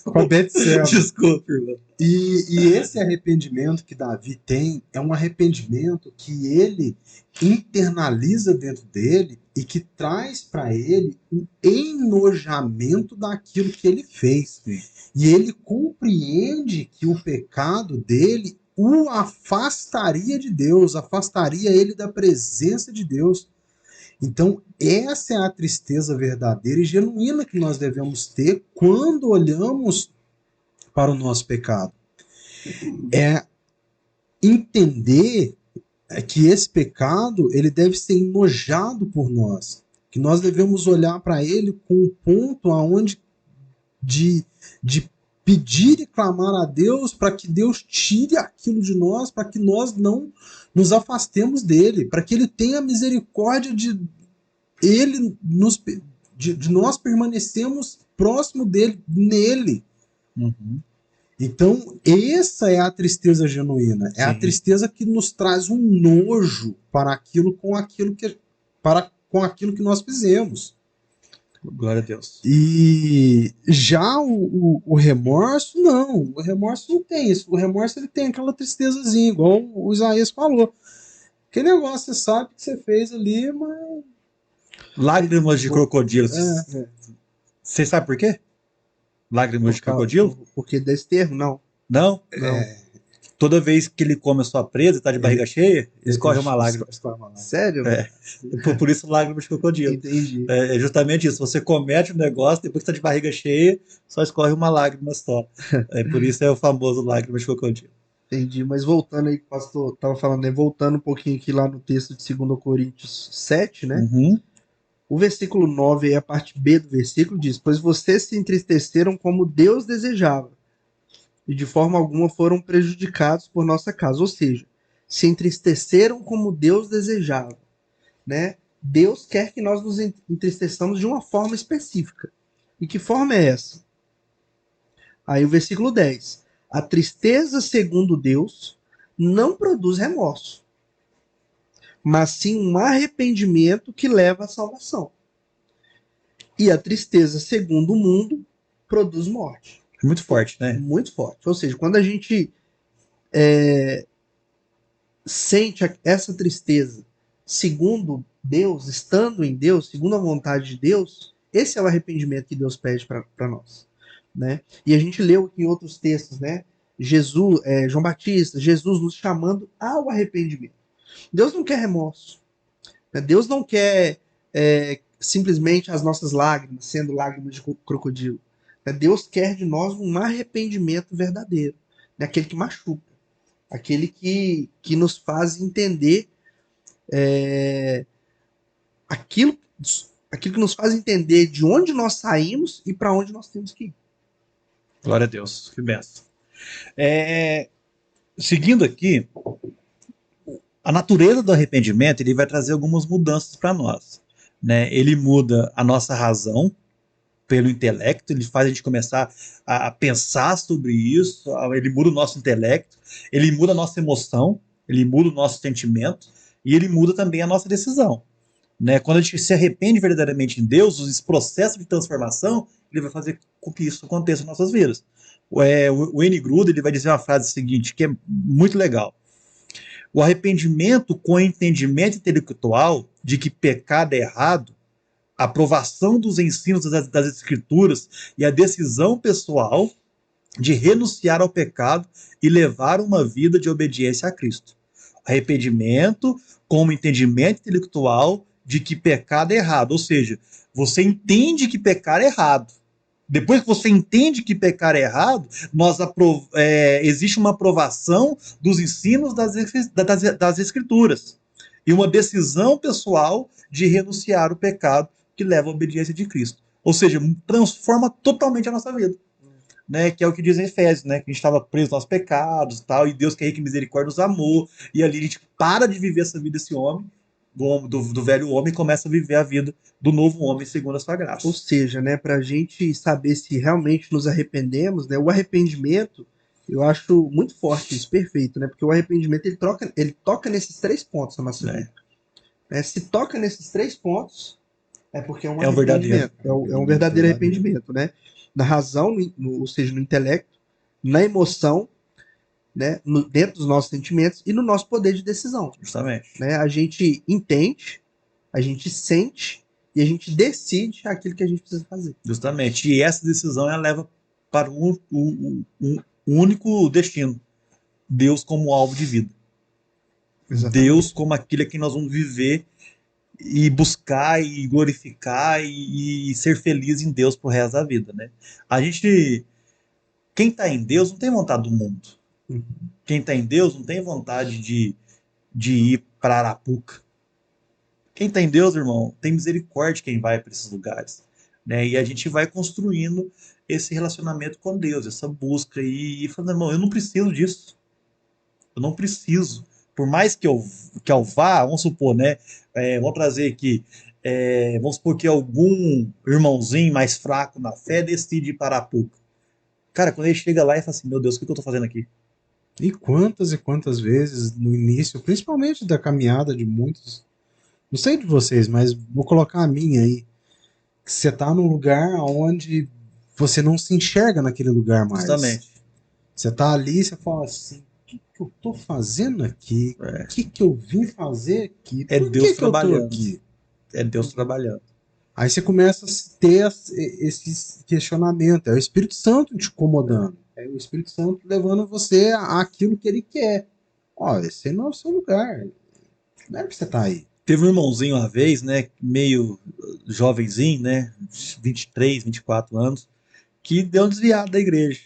Com a Betseba. Desculpa, irmão. E esse arrependimento que Davi tem é um arrependimento que ele internaliza dentro dele e que traz para ele um enojamento daquilo que ele fez. Sim. E ele compreende que o pecado dele o afastaria de Deus, afastaria ele da presença de Deus. Então, essa é a tristeza verdadeira e genuína que nós devemos ter quando olhamos para o nosso pecado. É entender que esse pecado ele deve ser enojado por nós, que nós devemos olhar para ele com um ponto aonde de pedir e clamar a Deus para que Deus tire aquilo de nós, para que nós não nos afastemos dele, para que ele tenha misericórdia de nós permanecemos próximo dele, nele. Uhum. Então, essa é a tristeza genuína. É a tristeza que nos traz um nojo para aquilo com aquilo que nós fizemos. Glória a Deus. E já o remorso, não. O remorso não tem isso. O remorso ele tem aquela tristezazinha, igual o Isaías falou. Que negócio, você sabe que você fez ali, mas... Lágrimas de crocodilo. É. Você sabe por quê? Lágrimas de crocodilo? Porque desse termo, não. Não? Não. Toda vez que ele come a sua presa e tá de barriga cheia, escorre uma lágrima. Escorre uma lágrima. Sério? É. Por isso, lágrimas de crocodilo. Entendi. É justamente isso. Você comete um negócio, depois que tá de barriga cheia, só escorre uma lágrima só. Por isso é o famoso lágrimas de crocodilo. Entendi. Mas voltando aí, que o pastor tava falando, né? Voltando um pouquinho aqui lá no texto de 2 Coríntios 7, né? Uhum. O versículo 9, aí a parte B do versículo diz: Pois vocês se entristeceram como Deus desejava, e de forma alguma foram prejudicados por nossa causa. Ou seja, se entristeceram como Deus desejava, né? Deus quer que nós nos entristeçamos de uma forma específica. E que forma é essa? Aí o versículo 10. A tristeza, segundo Deus, não produz remorso, mas sim um arrependimento que leva à salvação. E a tristeza, segundo o mundo, produz morte. Muito forte, né? Muito forte. Ou seja, quando a gente sente essa tristeza segundo Deus, estando em Deus, segundo a vontade de Deus, esse é o arrependimento que Deus pede para nós, né? E a gente leu aqui em outros textos, né? Jesus, João Batista, Jesus nos chamando ao arrependimento. Deus não quer remorso, né? Deus não quer simplesmente as nossas lágrimas, sendo lágrimas de crocodilo. Deus quer de nós um arrependimento verdadeiro, né? Aquele que machuca, aquele que nos faz entender aquilo que nos faz entender de onde nós saímos e para onde nós temos que ir. Glória a Deus, que benção. Seguindo aqui, a natureza do arrependimento ele vai trazer algumas mudanças para nós, né? Ele muda a nossa razão pelo intelecto, ele faz a gente começar a pensar sobre isso, ele muda o nosso intelecto, ele muda a nossa emoção, ele muda o nosso sentimento e ele muda também a nossa decisão, né? Quando a gente se arrepende verdadeiramente em Deus, esse processo de transformação ele vai fazer com que isso aconteça em nossas vidas. O Wayne Grudem ele vai dizer uma frase seguinte que é muito legal. O arrependimento com entendimento intelectual de que pecado é errado, a aprovação dos ensinos das Escrituras e a decisão pessoal de renunciar ao pecado e levar uma vida de obediência a Cristo. Arrependimento como entendimento intelectual de que pecado é errado, ou seja, você entende que pecar é errado. Depois que você entende que pecar é errado, existe uma aprovação dos ensinos das Escrituras e uma decisão pessoal de renunciar ao pecado que leva à obediência de Cristo. Ou seja, transforma totalmente a nossa vida. Né, que é o que diz em Efésios, né, que a gente estava preso aos pecados e tal, e Deus que é rico em misericórdia nos amou, e ali a gente para de viver essa vida desse homem, do velho homem, e começa a viver a vida do novo homem segundo a sua graça. Ou seja, né, para a gente saber se realmente nos arrependemos, né, o arrependimento, eu acho muito forte isso, perfeito, né, porque o arrependimento ele toca nesses 3 pontos na nossa vida. Se toca nesses 3 pontos, é porque é um arrependimento, é um verdadeiro arrependimento, né? Na razão, ou seja, no intelecto, na emoção, né, dentro dos nossos sentimentos e no nosso poder de decisão. Justamente. Né? A gente entende, a gente sente e a gente decide aquilo que a gente precisa fazer. Justamente. E essa decisão ela leva para um único destino. Deus como alvo de vida. Exatamente. Deus como aquele a quem nós vamos viver e buscar e glorificar e ser feliz em Deus pro resto da vida, né? Quem está em Deus não tem vontade do mundo. Uhum. Quem está em Deus não tem vontade de ir para Arapuca. Quem está em Deus, irmão, tem misericórdia de quem vai para esses lugares, né? E a gente vai construindo esse relacionamento com Deus, essa busca e falando, irmão, eu não preciso disso. Eu não preciso. Por mais que eu vá, vamos supor, né? Vamos trazer aqui, vamos supor que algum irmãozinho mais fraco na fé decide ir para Arapuca. Cara, quando ele chega lá e fala assim, meu Deus, o que eu estou fazendo aqui? E quantas vezes no início, principalmente da caminhada de muitos, não sei de vocês, mas vou colocar a minha aí, que você está num lugar onde você não se enxerga naquele lugar mais. Justamente. Você está ali e você fala assim, o que eu tô fazendo aqui? É. O que eu vim fazer aqui? É Por Deus que eu tô trabalhando. aqui? É Deus trabalhando. Aí você começa a ter esse questionamento. É o Espírito Santo te incomodando. É o Espírito Santo levando você àquilo que ele quer. Ó, esse não é o seu lugar. Não é pra você estar aí. Teve um irmãozinho uma vez, né, meio jovenzinho, né, 23, 24 anos, que deu um desviado da igreja.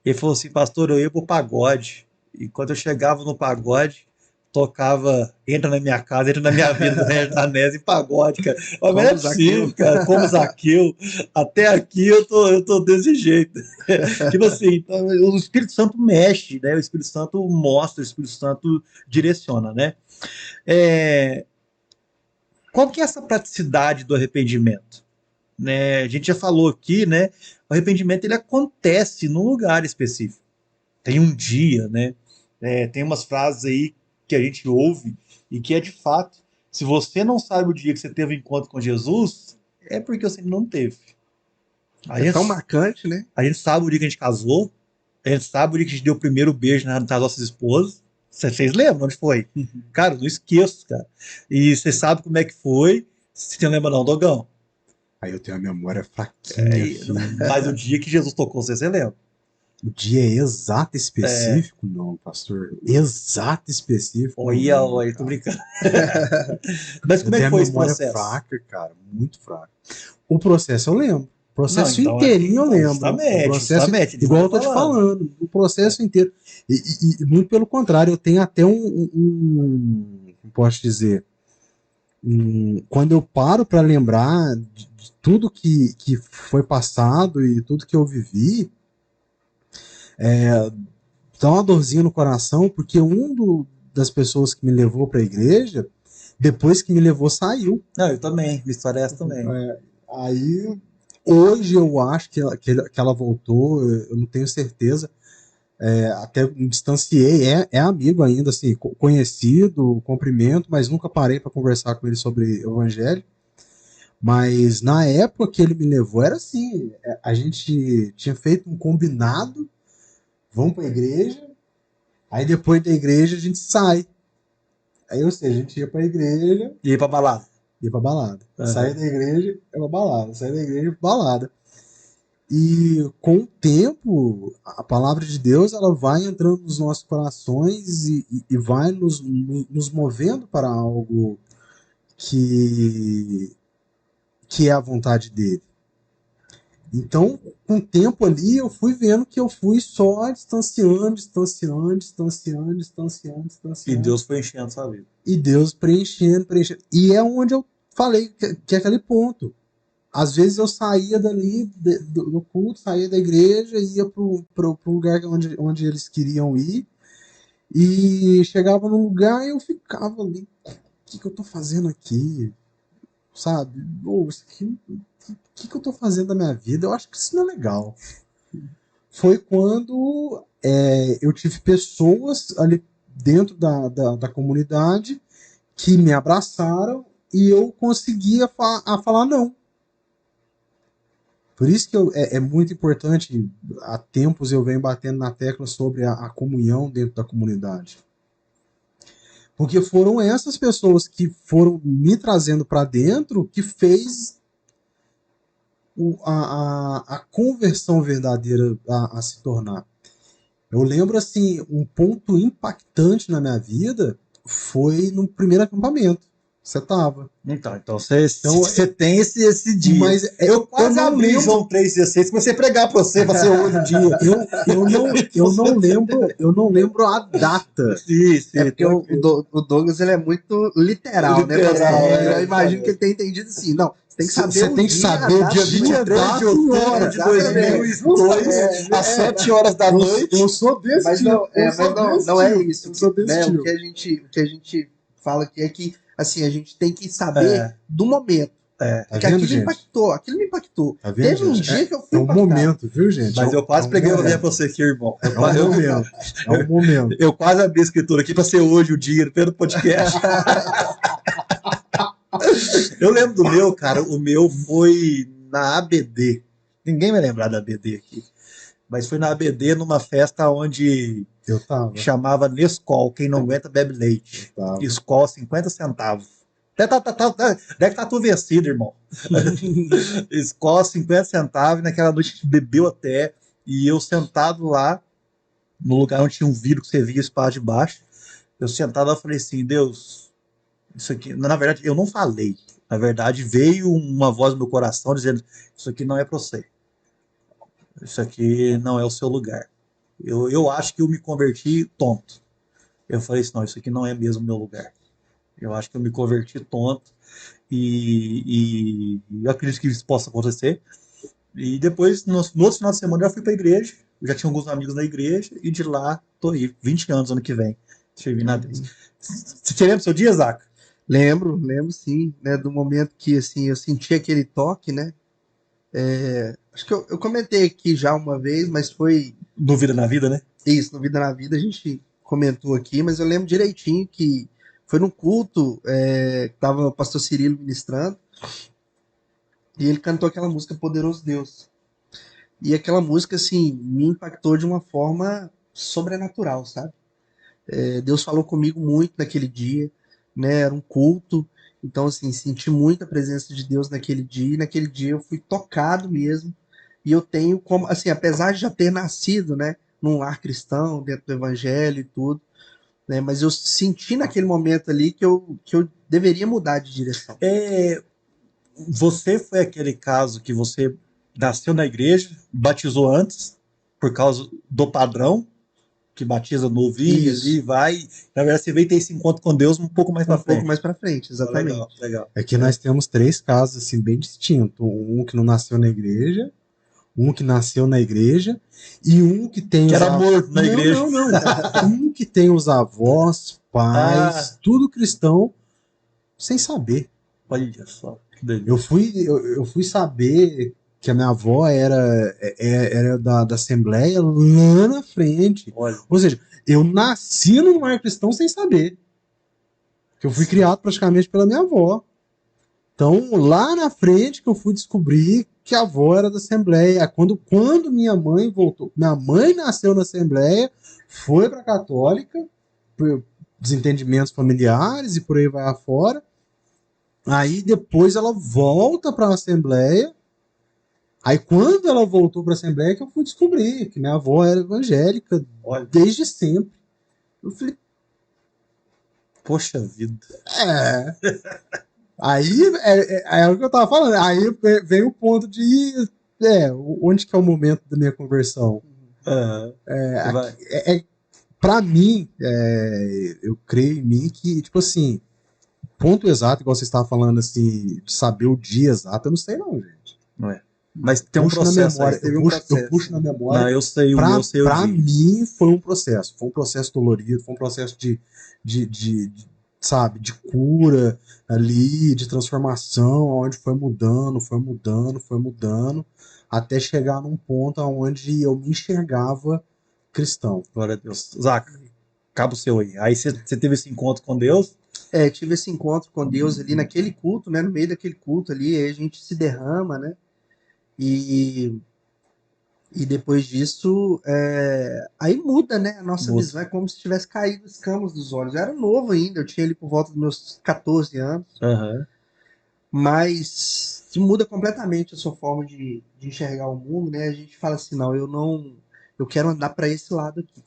Ele falou assim, pastor, eu ia pro pagode. E quando eu chegava no pagode, tocava Entra na Minha Casa, Entra na Minha Vida, do Regis Danese e pagode, cara. Mas não é Como possível, Zaqueu. cara, como Zaqueu. Até aqui eu tô desse jeito. Tipo assim, então, o Espírito Santo mexe, né? O Espírito Santo mostra, o Espírito Santo direciona, né? É, qual que é essa praticidade do arrependimento? Né? A gente já falou aqui, né? O arrependimento ele acontece num lugar específico. Tem um dia, né? Tem umas frases aí que a gente ouve e que é de fato. Se você não sabe o dia que você teve um encontro com Jesus, é porque você não teve. A É gente, tão marcante, né? a gente sabe o dia que a gente casou, a gente sabe o dia que a gente deu o primeiro beijo nas nossas esposas. Vocês lembram onde foi? Cara, não esqueço, cara. E você sabe como é que foi. Você não lembra não, Dogão? Aí eu tenho a memória fraquinha, filho. Mas o dia que Jesus tocou você lembra? O dia é exato específico? Não, pastor. Exato específico? Olha, Não, olha, tô cara. brincando. Mas Eu como é tenho que a foi esse memória processo? fraca, cara. Muito fraca. O processo eu lembro. O processo Não, então inteirinho eu então, lembro. justamente, O processo, justamente, disso que igual eu eu tô tô te falando. falando. O processo inteiro. E muito pelo contrário, eu tenho até como posso dizer? Quando eu paro para lembrar de tudo que foi passado e tudo que eu vivi, dá uma dorzinha no coração, porque das pessoas que me levou para a igreja, depois que me levou, saiu. Não, eu também, minha história é essa também. Aí, hoje eu acho que ela voltou, eu não tenho certeza. Até me distanciei, é amigo ainda, assim, conhecido, cumprimento, mas nunca parei para conversar com ele sobre o evangelho. Mas na época que ele me levou, era assim: a gente tinha feito um combinado, vamos para a igreja, aí depois da igreja a gente sai. Aí, ou seja, a gente ia pra igreja, E ir pra balada. ia pra balada. Aham. Saía da igreja, ia pra balada. Saía da igreja, ia pra balada. E com o tempo, a palavra de Deus ela vai entrando nos nossos corações e vai nos movendo para algo que, que é a vontade dele. Então, com o tempo ali, eu fui vendo que eu fui só distanciando. E Deus foi enchendo a sua vida. E Deus preenchendo. E é onde eu falei que é aquele ponto. Às vezes eu saía dali do culto, saía da igreja, ia pro lugar onde eles queriam ir, e chegava num lugar e eu ficava ali. O que eu tô fazendo aqui? Sabe? Isso aqui, o que eu tô fazendo da minha vida? Eu acho que isso não é legal. Foi quando eu tive pessoas ali dentro da comunidade que me abraçaram e eu conseguia falar não. Por isso que é muito importante, há tempos eu venho batendo na tecla sobre a comunhão dentro da comunidade. Porque foram essas pessoas que foram me trazendo para dentro que fez a conversão verdadeira a se tornar. Eu lembro, assim, um ponto impactante na minha vida foi no primeiro acampamento. Você tava. Então você tem esse dia. Mas eu quase não abri lembro. João 3,16, comecei a pregar para você hoje o dia. Eu não lembro a data. Sim, É porque o Douglas ele é muito literal, né, pastor? Eu imagino que ele tenha entendido assim. Não, você tem que saber Você tem que saber o dia 23 de outubro de 2002, às 7 horas da noite. Eu sou desse Mas tipo. não é isso. Eu sou desse Né? tipo. O que a gente fala aqui é que assim, a gente tem que saber do momento. Tá Porque vendo, aquilo gente? me impactou. Tá vendo, Teve um gente? dia que eu fui É um impactado. momento, viu, gente? Mas eu quase peguei uma ideia pra você aqui, irmão. É um momento. É um momento. Eu quase abri a escritura aqui pra ser hoje o dia, pelo podcast. Eu lembro do meu, cara. O meu foi na ABD. Ninguém vai lembrar da ABD aqui. Mas foi na ABD, numa festa onde Eu tava. chamava Nescol, quem não aguenta bebe leite. Eu tava. Skol, 50 centavos. Deve estar tudo vencido, irmão. Skol, 50 centavos, e naquela noite a gente bebeu até, e eu sentado lá, no lugar onde tinha um vidro que você via o espaço de baixo, eu sentado lá, falei assim, Deus, isso aqui, na verdade, eu não falei. Na verdade, veio uma voz no meu coração dizendo, isso aqui não é para você. Isso aqui não é o seu lugar. Eu acho que eu me converti tonto. Eu falei assim, não, isso aqui não é mesmo o meu lugar. Eu acho que eu me converti tonto e eu acredito que isso possa acontecer. E depois, no outro final de semana, eu já fui para a igreja. Eu já tinha alguns amigos na igreja e de lá tô aí, 20 anos ano que vem, servindo a Deus. Você lembra do seu dia, Zaca? Lembro sim, né, do momento que, assim, eu senti aquele toque, né, acho que eu comentei aqui já uma vez, mas foi Dúvida na vida, né? isso, no Vida na Vida, a gente comentou aqui, mas eu lembro direitinho que foi num culto, que tava o pastor Cirilo ministrando, e ele cantou aquela música Poderoso Deus. E aquela música, assim, me impactou de uma forma sobrenatural, sabe? Deus falou comigo muito naquele dia, né? Era um culto, então, assim, senti muita presença de Deus naquele dia, e naquele dia eu fui tocado mesmo, e eu tenho como, assim, apesar de já ter nascido, né, num lar cristão, dentro do evangelho e tudo, né, mas eu senti naquele momento ali que eu deveria mudar de direção. Você foi aquele caso que você nasceu na igreja, batizou antes, por causa do padrão, que batiza novinho Isso. ali, vai. Na verdade, você veio ter esse encontro com Deus um pouco mais Um pra pouco frente. mais pra frente, exatamente. Legal, legal. Aqui nós temos 3 casos assim, bem distintos. Um que não nasceu na igreja, um que nasceu na igreja e um que tem Que os era morto na igreja. Não. Um que tem os avós, pais, tudo cristão, sem saber. Olha só, que delícia. Eu fui saber que a minha avó era da Assembleia lá na frente. Olha, Ou seja, eu nasci num lar cristão sem saber. Que eu fui criado praticamente pela minha avó. Então, lá na frente que eu fui descobrir que a avó era da Assembleia. Quando minha mãe voltou, minha mãe nasceu na Assembleia, foi para a Católica, por desentendimentos familiares e por aí vai afora. Aí depois ela volta para a Assembleia. Aí quando ela voltou para a Assembleia que eu fui descobrir que minha avó era evangélica olha, desde sempre. Eu falei, poxa vida. Aí é o que eu tava falando. Aí vem o ponto de onde que é o momento da minha conversão. Aham. Vai. Pra mim, eu creio em mim que, tipo assim, ponto exato, igual você estava falando assim, de saber o dia exato, eu não sei não, gente. Não é. Mas tem um Puxo na processo memória, aí. Teve um eu processo. puxo na memória. Não, eu sei, eu sei o Pra dia. mim foi um processo. Foi um processo dolorido, foi um processo de sabe, de cura ali, de transformação, onde foi mudando, até chegar num ponto onde eu me enxergava cristão. Glória a Deus. Zaca, cabo seu aí. Aí você teve esse encontro com Deus. Tive esse encontro com Deus ali naquele culto, né? No meio daquele culto ali, aí a gente se derrama, né? E depois disso, aí muda, né? A nossa Muda. visão é como se tivesse caído as escamas dos olhos. Eu era novo ainda, eu tinha ali por volta dos meus 14 anos, Aham. mas muda completamente a sua forma de enxergar o mundo, né? A gente fala assim, não, eu quero andar para esse lado aqui,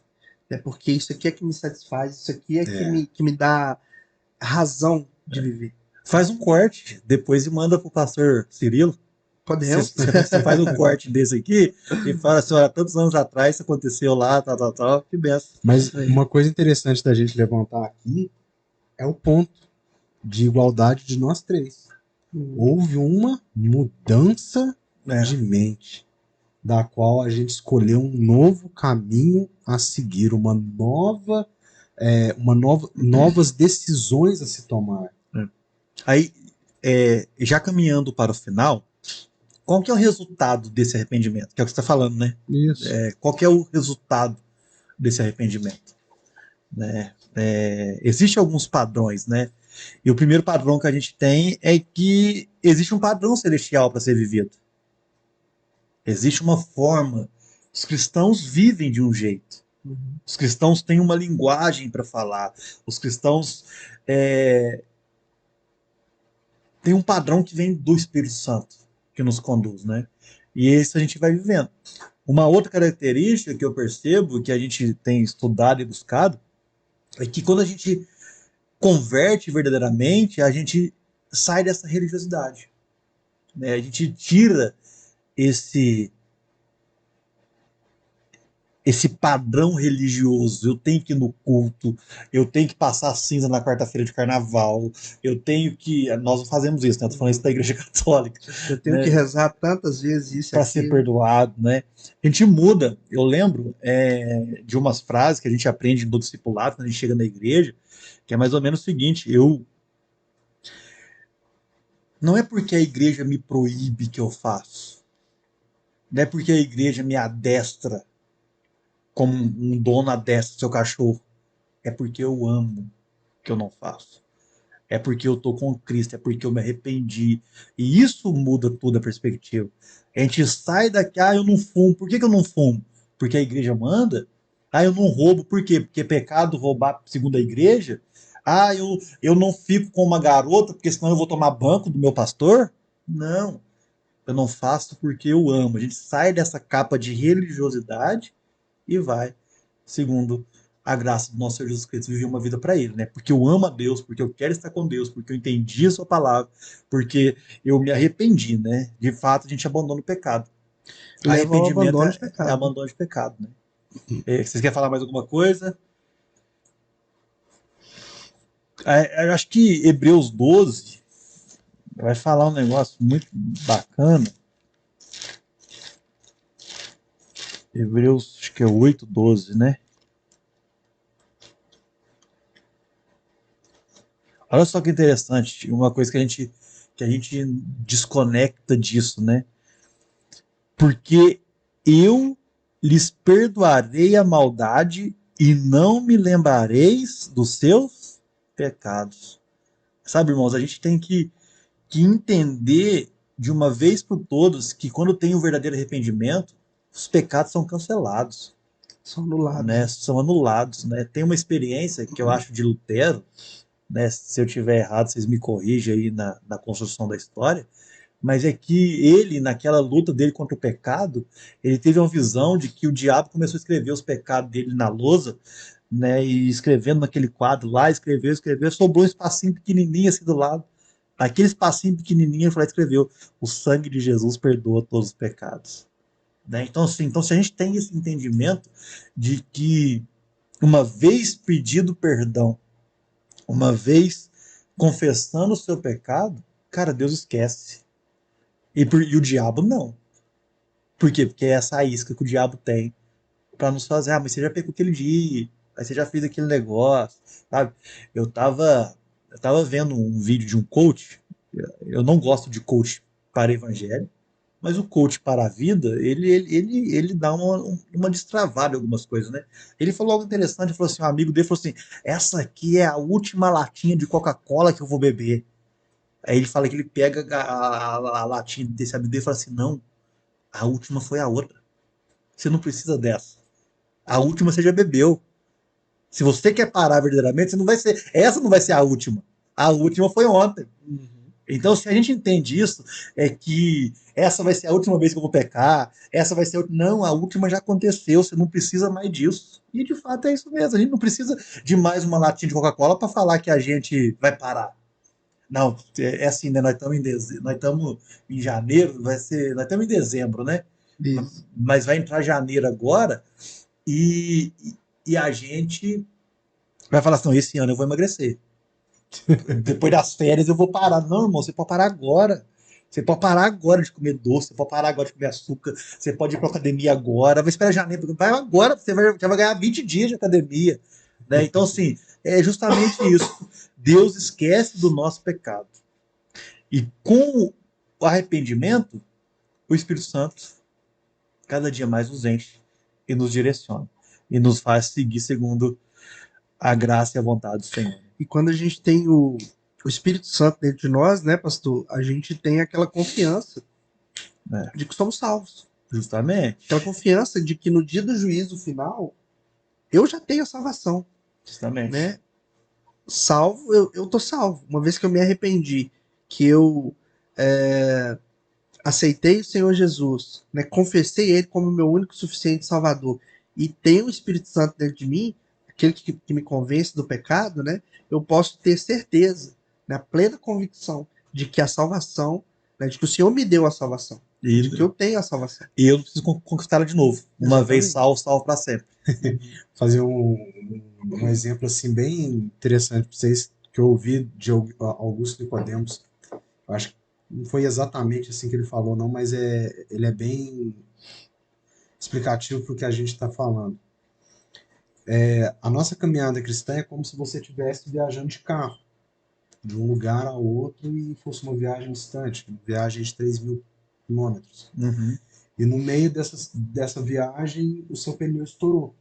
né? Porque isso aqui é que me satisfaz, isso aqui é que me dá razão de viver. Faz um corte depois e manda pro pastor Cirilo. Podemos? Você faz um corte desse aqui e fala assim: olha, tantos anos atrás isso aconteceu lá, tal. Que benção. Mas uma coisa interessante da gente levantar aqui é o ponto de igualdade de nós 3. Houve uma mudança de mente, da qual a gente escolheu um novo caminho a seguir, novas decisões a se tomar. Aí, já caminhando para o final, qual que é o resultado desse arrependimento? Que é o que você está falando, né? Isso. Qual que é o resultado desse arrependimento? Né? Existem alguns padrões, né? E o primeiro padrão que a gente tem é que existe um padrão celestial para ser vivido. Existe uma forma Os cristãos vivem de um jeito. Uhum. Os cristãos têm uma linguagem para falar. Os cristãos têm um padrão que vem do Espírito Santo, que nos conduz, né? E esse a gente vai vivendo. Uma outra característica que eu percebo, que a gente tem estudado e buscado, é que quando a gente converte verdadeiramente, a gente sai dessa religiosidade, né? A gente tira esse esse padrão religioso. Eu tenho que ir no culto, eu tenho que passar cinza na quarta-feira de carnaval, eu tenho que. Nós não fazemos isso, né? Eu tô falando isso da Igreja Católica, Eu tenho que né? rezar tantas vezes isso e Para ser aquilo. perdoado, né? A gente muda. Eu lembro de umas frases que a gente aprende no discipulado, quando a gente chega na igreja, que é mais ou menos o seguinte: eu. Não é porque a igreja me proíbe que eu faço, não é porque a igreja me adestra como um dono adestra seu cachorro, é porque eu amo que eu não faço. É porque eu tô com Cristo, é porque eu me arrependi. E isso muda toda a perspectiva. A gente sai daqui, eu não fumo. Por que eu não fumo? Porque a igreja manda. Eu não roubo. Por quê? Porque é pecado roubar segundo a igreja. Eu não fico com uma garota, porque senão eu vou tomar banco do meu pastor. Não, eu não faço porque eu amo. A gente sai dessa capa de religiosidade e vai segundo a graça do nosso Senhor Jesus Cristo, viver uma vida para Ele, né? Porque eu amo a Deus, porque eu quero estar com Deus, porque eu entendi a Sua palavra, porque eu me arrependi, né? De fato, a gente abandona o pecado. Leva ao Arrependimento abandono de é pecado. abandono de pecado, né? Vocês querem falar mais alguma coisa? Eu acho que Hebreus 12 vai falar um negócio muito bacana. Hebreus, acho que é 8:12, né? Olha só que interessante, uma coisa que a gente desconecta disso, né? Porque eu lhes perdoarei a maldade e não me lembrareis dos seus pecados. Sabe, irmãos, a gente tem que entender de uma vez por todas que quando tem o verdadeiro arrependimento, os pecados são cancelados, São anulados. né? São anulados, né? Tem uma experiência que eu acho de Lutero, né? Se eu tiver errado, vocês me corrigem aí na construção da história, mas é que ele, naquela luta dele contra o pecado, ele teve uma visão de que o diabo começou a escrever os pecados dele na lousa, né? E escrevendo naquele quadro lá, escreveu, sobrou um espacinho pequenininho assim do lado. Aquele espacinho pequenininho, ele foi lá e escreveu: o sangue de Jesus perdoa todos os pecados. Né? Então, assim, então, se a gente tem esse entendimento de que, uma vez pedido perdão, uma vez confessando o seu pecado, cara, Deus esquece. E o diabo não. Por quê? Porque é essa isca que o diabo tem pra nos fazer. Mas você já pecou aquele dia, aí você já fez aquele negócio, sabe? Eu tava vendo um vídeo de um coach. Eu não gosto de coach para evangelho, mas o coach para a vida, ele dá uma destravada em algumas coisas, né? Ele falou algo interessante, ele falou assim, um amigo dele falou assim, essa aqui é a última latinha de Coca-Cola que eu vou beber. Aí ele fala que ele pega a latinha desse amigo dele e fala assim, não, a última foi a outra. Você não precisa dessa. A última você já bebeu. Se você quer parar verdadeiramente, você não vai ser. Essa não vai ser a última. A última foi ontem. Uhum. Então, se a gente entende isso, é que essa vai ser a última vez que eu vou pecar, essa vai ser a última. Não, a última já aconteceu, você não precisa mais disso. E de fato é isso mesmo. A gente não precisa de mais uma latinha de Coca-Cola para falar que a gente vai parar. Não, é assim, né? Nós estamos em janeiro, nós estamos em dezembro, né? Isso. Mas vai entrar janeiro agora e, e a gente vai falar assim: não, esse ano eu vou emagrecer. Depois das férias eu vou parar. Não, irmão, você pode parar agora. Você pode parar agora de comer doce, você pode parar agora de comer açúcar, você pode ir para academia agora, vai esperar janeiro, vai agora, já vai ganhar 20 dias de academia. Né? Então, assim, é justamente isso. Deus esquece do nosso pecado. E com o arrependimento, o Espírito Santo cada dia mais nos enche e nos direciona. E nos faz seguir segundo a graça e a vontade do Senhor. E quando a gente tem o Espírito Santo dentro de nós, né, pastor? A gente tem aquela confiança É. de que somos salvos. Justamente. Aquela confiança de que no dia do juízo final, eu já tenho a salvação, Justamente. né? Salvo, eu tô salvo. Uma vez que eu me arrependi, que eu aceitei o Senhor Jesus, né? Confessei Ele como meu único e suficiente Salvador, e tenho o Espírito Santo dentro de mim, aquele que me convence do pecado, né? Eu posso ter certeza, né? A plena convicção de que a salvação, né? De que o Senhor me deu a salvação, de que eu tenho a salvação. E eu não preciso conquistá-la de novo. Uma vez Exatamente. salvo para sempre. Fazer um exemplo assim bem interessante para vocês, que eu ouvi de Augusto Nicodemos. Eu acho que não foi exatamente assim que ele falou, não, mas ele é bem explicativo para o que a gente está falando. A nossa caminhada cristã é como se você estivesse viajando de carro, de um lugar ao outro, e fosse uma viagem distante, uma viagem de 3.000 quilômetros. Uhum. E no meio dessa viagem, o seu pneu estourou.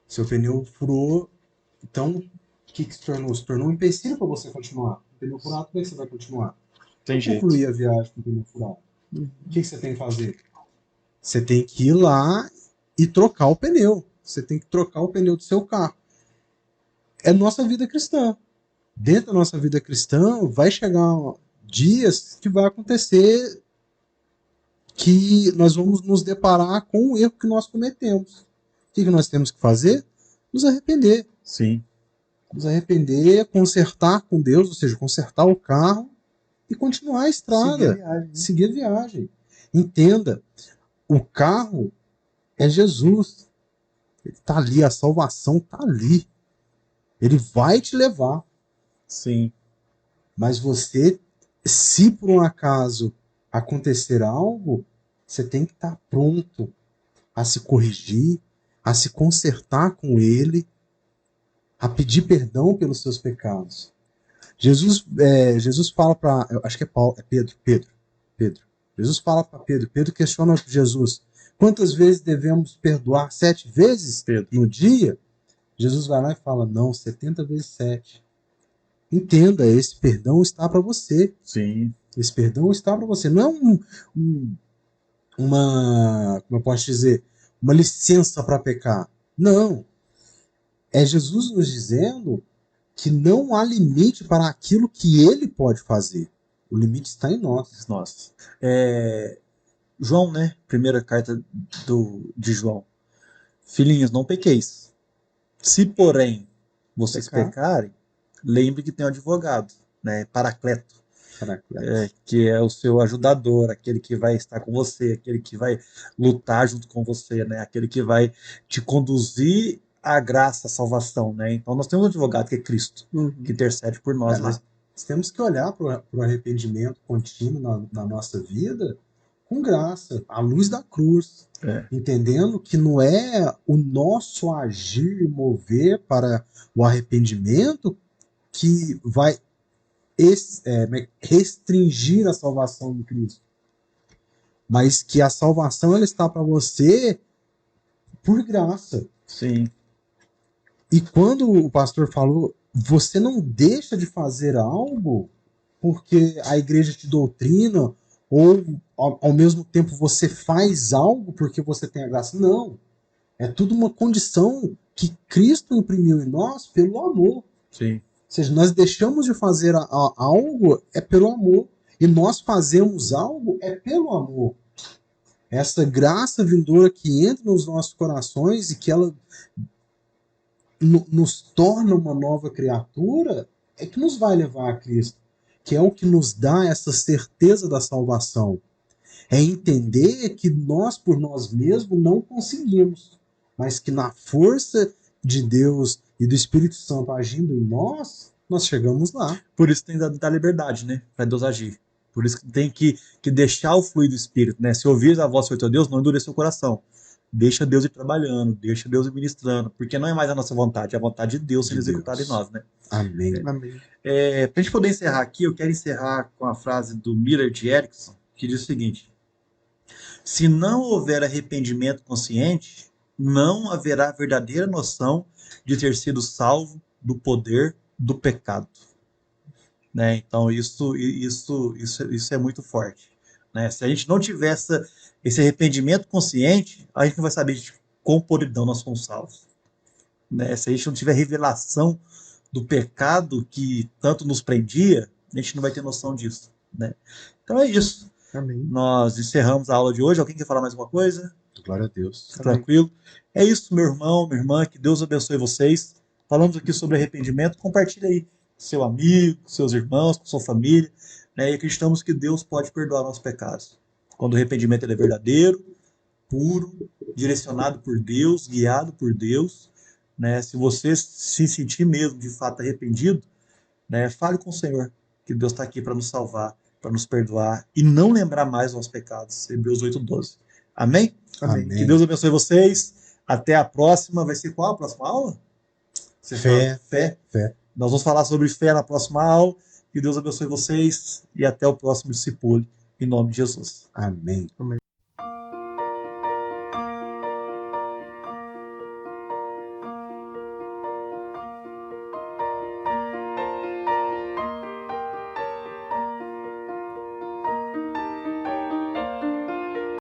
Seu pneu furou, então o que se tornou? Se tornou um empecilho para você continuar. O pneu furado, como é que você vai continuar? Tem Não jeito. concluir a viagem com o pneu furado. O que você tem que fazer? Você tem que ir lá e trocar o pneu. Você tem que trocar o pneu do seu carro. É nossa vida cristã. Dentro da nossa vida cristã, vai chegar dias que vai acontecer que nós vamos nos deparar com o erro que nós cometemos. O que nós temos que fazer? Nos arrepender. Sim. Nos arrepender, consertar com Deus, ou seja, consertar o carro e continuar a estrada. Seguir a viagem. Entenda, o carro é Jesus. Ele está ali, a salvação está ali. Ele vai te levar. Sim. Mas você, se por um acaso acontecer algo, você tem que estar pronto a se corrigir, a se consertar com ele, a pedir perdão pelos seus pecados. Jesus fala para, acho que é Paulo, é Pedro. Jesus fala para Pedro. Pedro questiona Jesus: quantas vezes devemos perdoar? 7 vezes Pedro. no dia? Jesus vai lá e fala: não, 70 vezes 7. Entenda, esse perdão está para você. Sim. Esse perdão está para você. Não é uma, como eu posso dizer, uma licença para pecar. Não. É Jesus nos dizendo que não há limite para aquilo que ele pode fazer. O limite está em nós. Nossa. João, né? Primeira carta de João. Filhinhos, não pequeis. Se, porém, vocês pecarem, lembre que tem um advogado, né? Paracleto. Que é o seu ajudador, aquele que vai estar com você, aquele que vai lutar junto com você, né? Aquele que vai te conduzir à graça, à salvação, né? Então nós temos um advogado que é Cristo, que intercede por nós lá. Nós temos que olhar para o arrependimento contínuo na nossa vida com graça, à luz da cruz, entendendo que não é o nosso agir e mover para o arrependimento que vai restringir a salvação de Cristo, mas que a salvação ela está para você por graça. Sim. E quando o pastor falou, você não deixa de fazer algo porque a igreja te doutrina, ou ao mesmo tempo você faz algo porque você tem a graça. Não. É tudo uma condição que Cristo imprimiu em nós pelo amor. Sim. Ou seja, nós deixamos de fazer algo pelo amor. E nós fazemos algo pelo amor. Essa graça vindoura que entra nos nossos corações e que ela nos torna uma nova criatura é que nos vai levar a Cristo. Que é o que nos dá essa certeza da salvação. É entender que nós, por nós mesmos, não conseguimos. Mas que na força de Deus e do Espírito Santo agindo em nós, nós chegamos lá. Por isso tem que dar liberdade, né? Para Deus agir. Por isso que tem que deixar o fluir do Espírito, né? Se ouvir a voz do teu Deus, não endureça o coração. Deixa Deus ir trabalhando, deixa Deus ir ministrando, porque não é mais a nossa vontade, é a vontade de Deus sendo executada em nós, né? Amém. Amém. Para a gente poder encerrar aqui, eu quero encerrar com a frase do Miller de Erickson, que diz o seguinte: se não houver arrependimento consciente, não haverá verdadeira noção de ter sido salvo do poder do pecado. Né? Então isso é muito forte. né? Se a gente não tiver esse arrependimento consciente, a gente não vai saber de quão podridão nós somos salvos, né? Se a gente não tiver revelação do pecado que tanto nos prendia, a gente não vai ter noção disso, né? Então é isso. Amém. Nós encerramos a aula de hoje. Alguém quer falar mais alguma coisa? Glória a Deus. Tranquilo? É isso, meu irmão, minha irmã. Que Deus abençoe vocês. Falamos aqui sobre arrependimento. Compartilhe aí com seu amigo, com seus irmãos, com sua família, né? E acreditamos que Deus pode perdoar nossos pecados. Quando o arrependimento ele é verdadeiro, puro, direcionado por Deus, guiado por Deus, né? Se você se sentir mesmo de fato arrependido, né? Fale com o Senhor, que Deus está aqui para nos salvar, para nos perdoar e não lembrar mais dos nossos pecados. Hebreus 8:12. Amém? Amém. Que Deus abençoe vocês. Até a próxima. Vai ser qual a próxima aula? Fé. Nós vamos falar sobre fé na próxima aula. Que Deus abençoe vocês e até o próximo discípulo. Em nome de Jesus. Amém. Amém.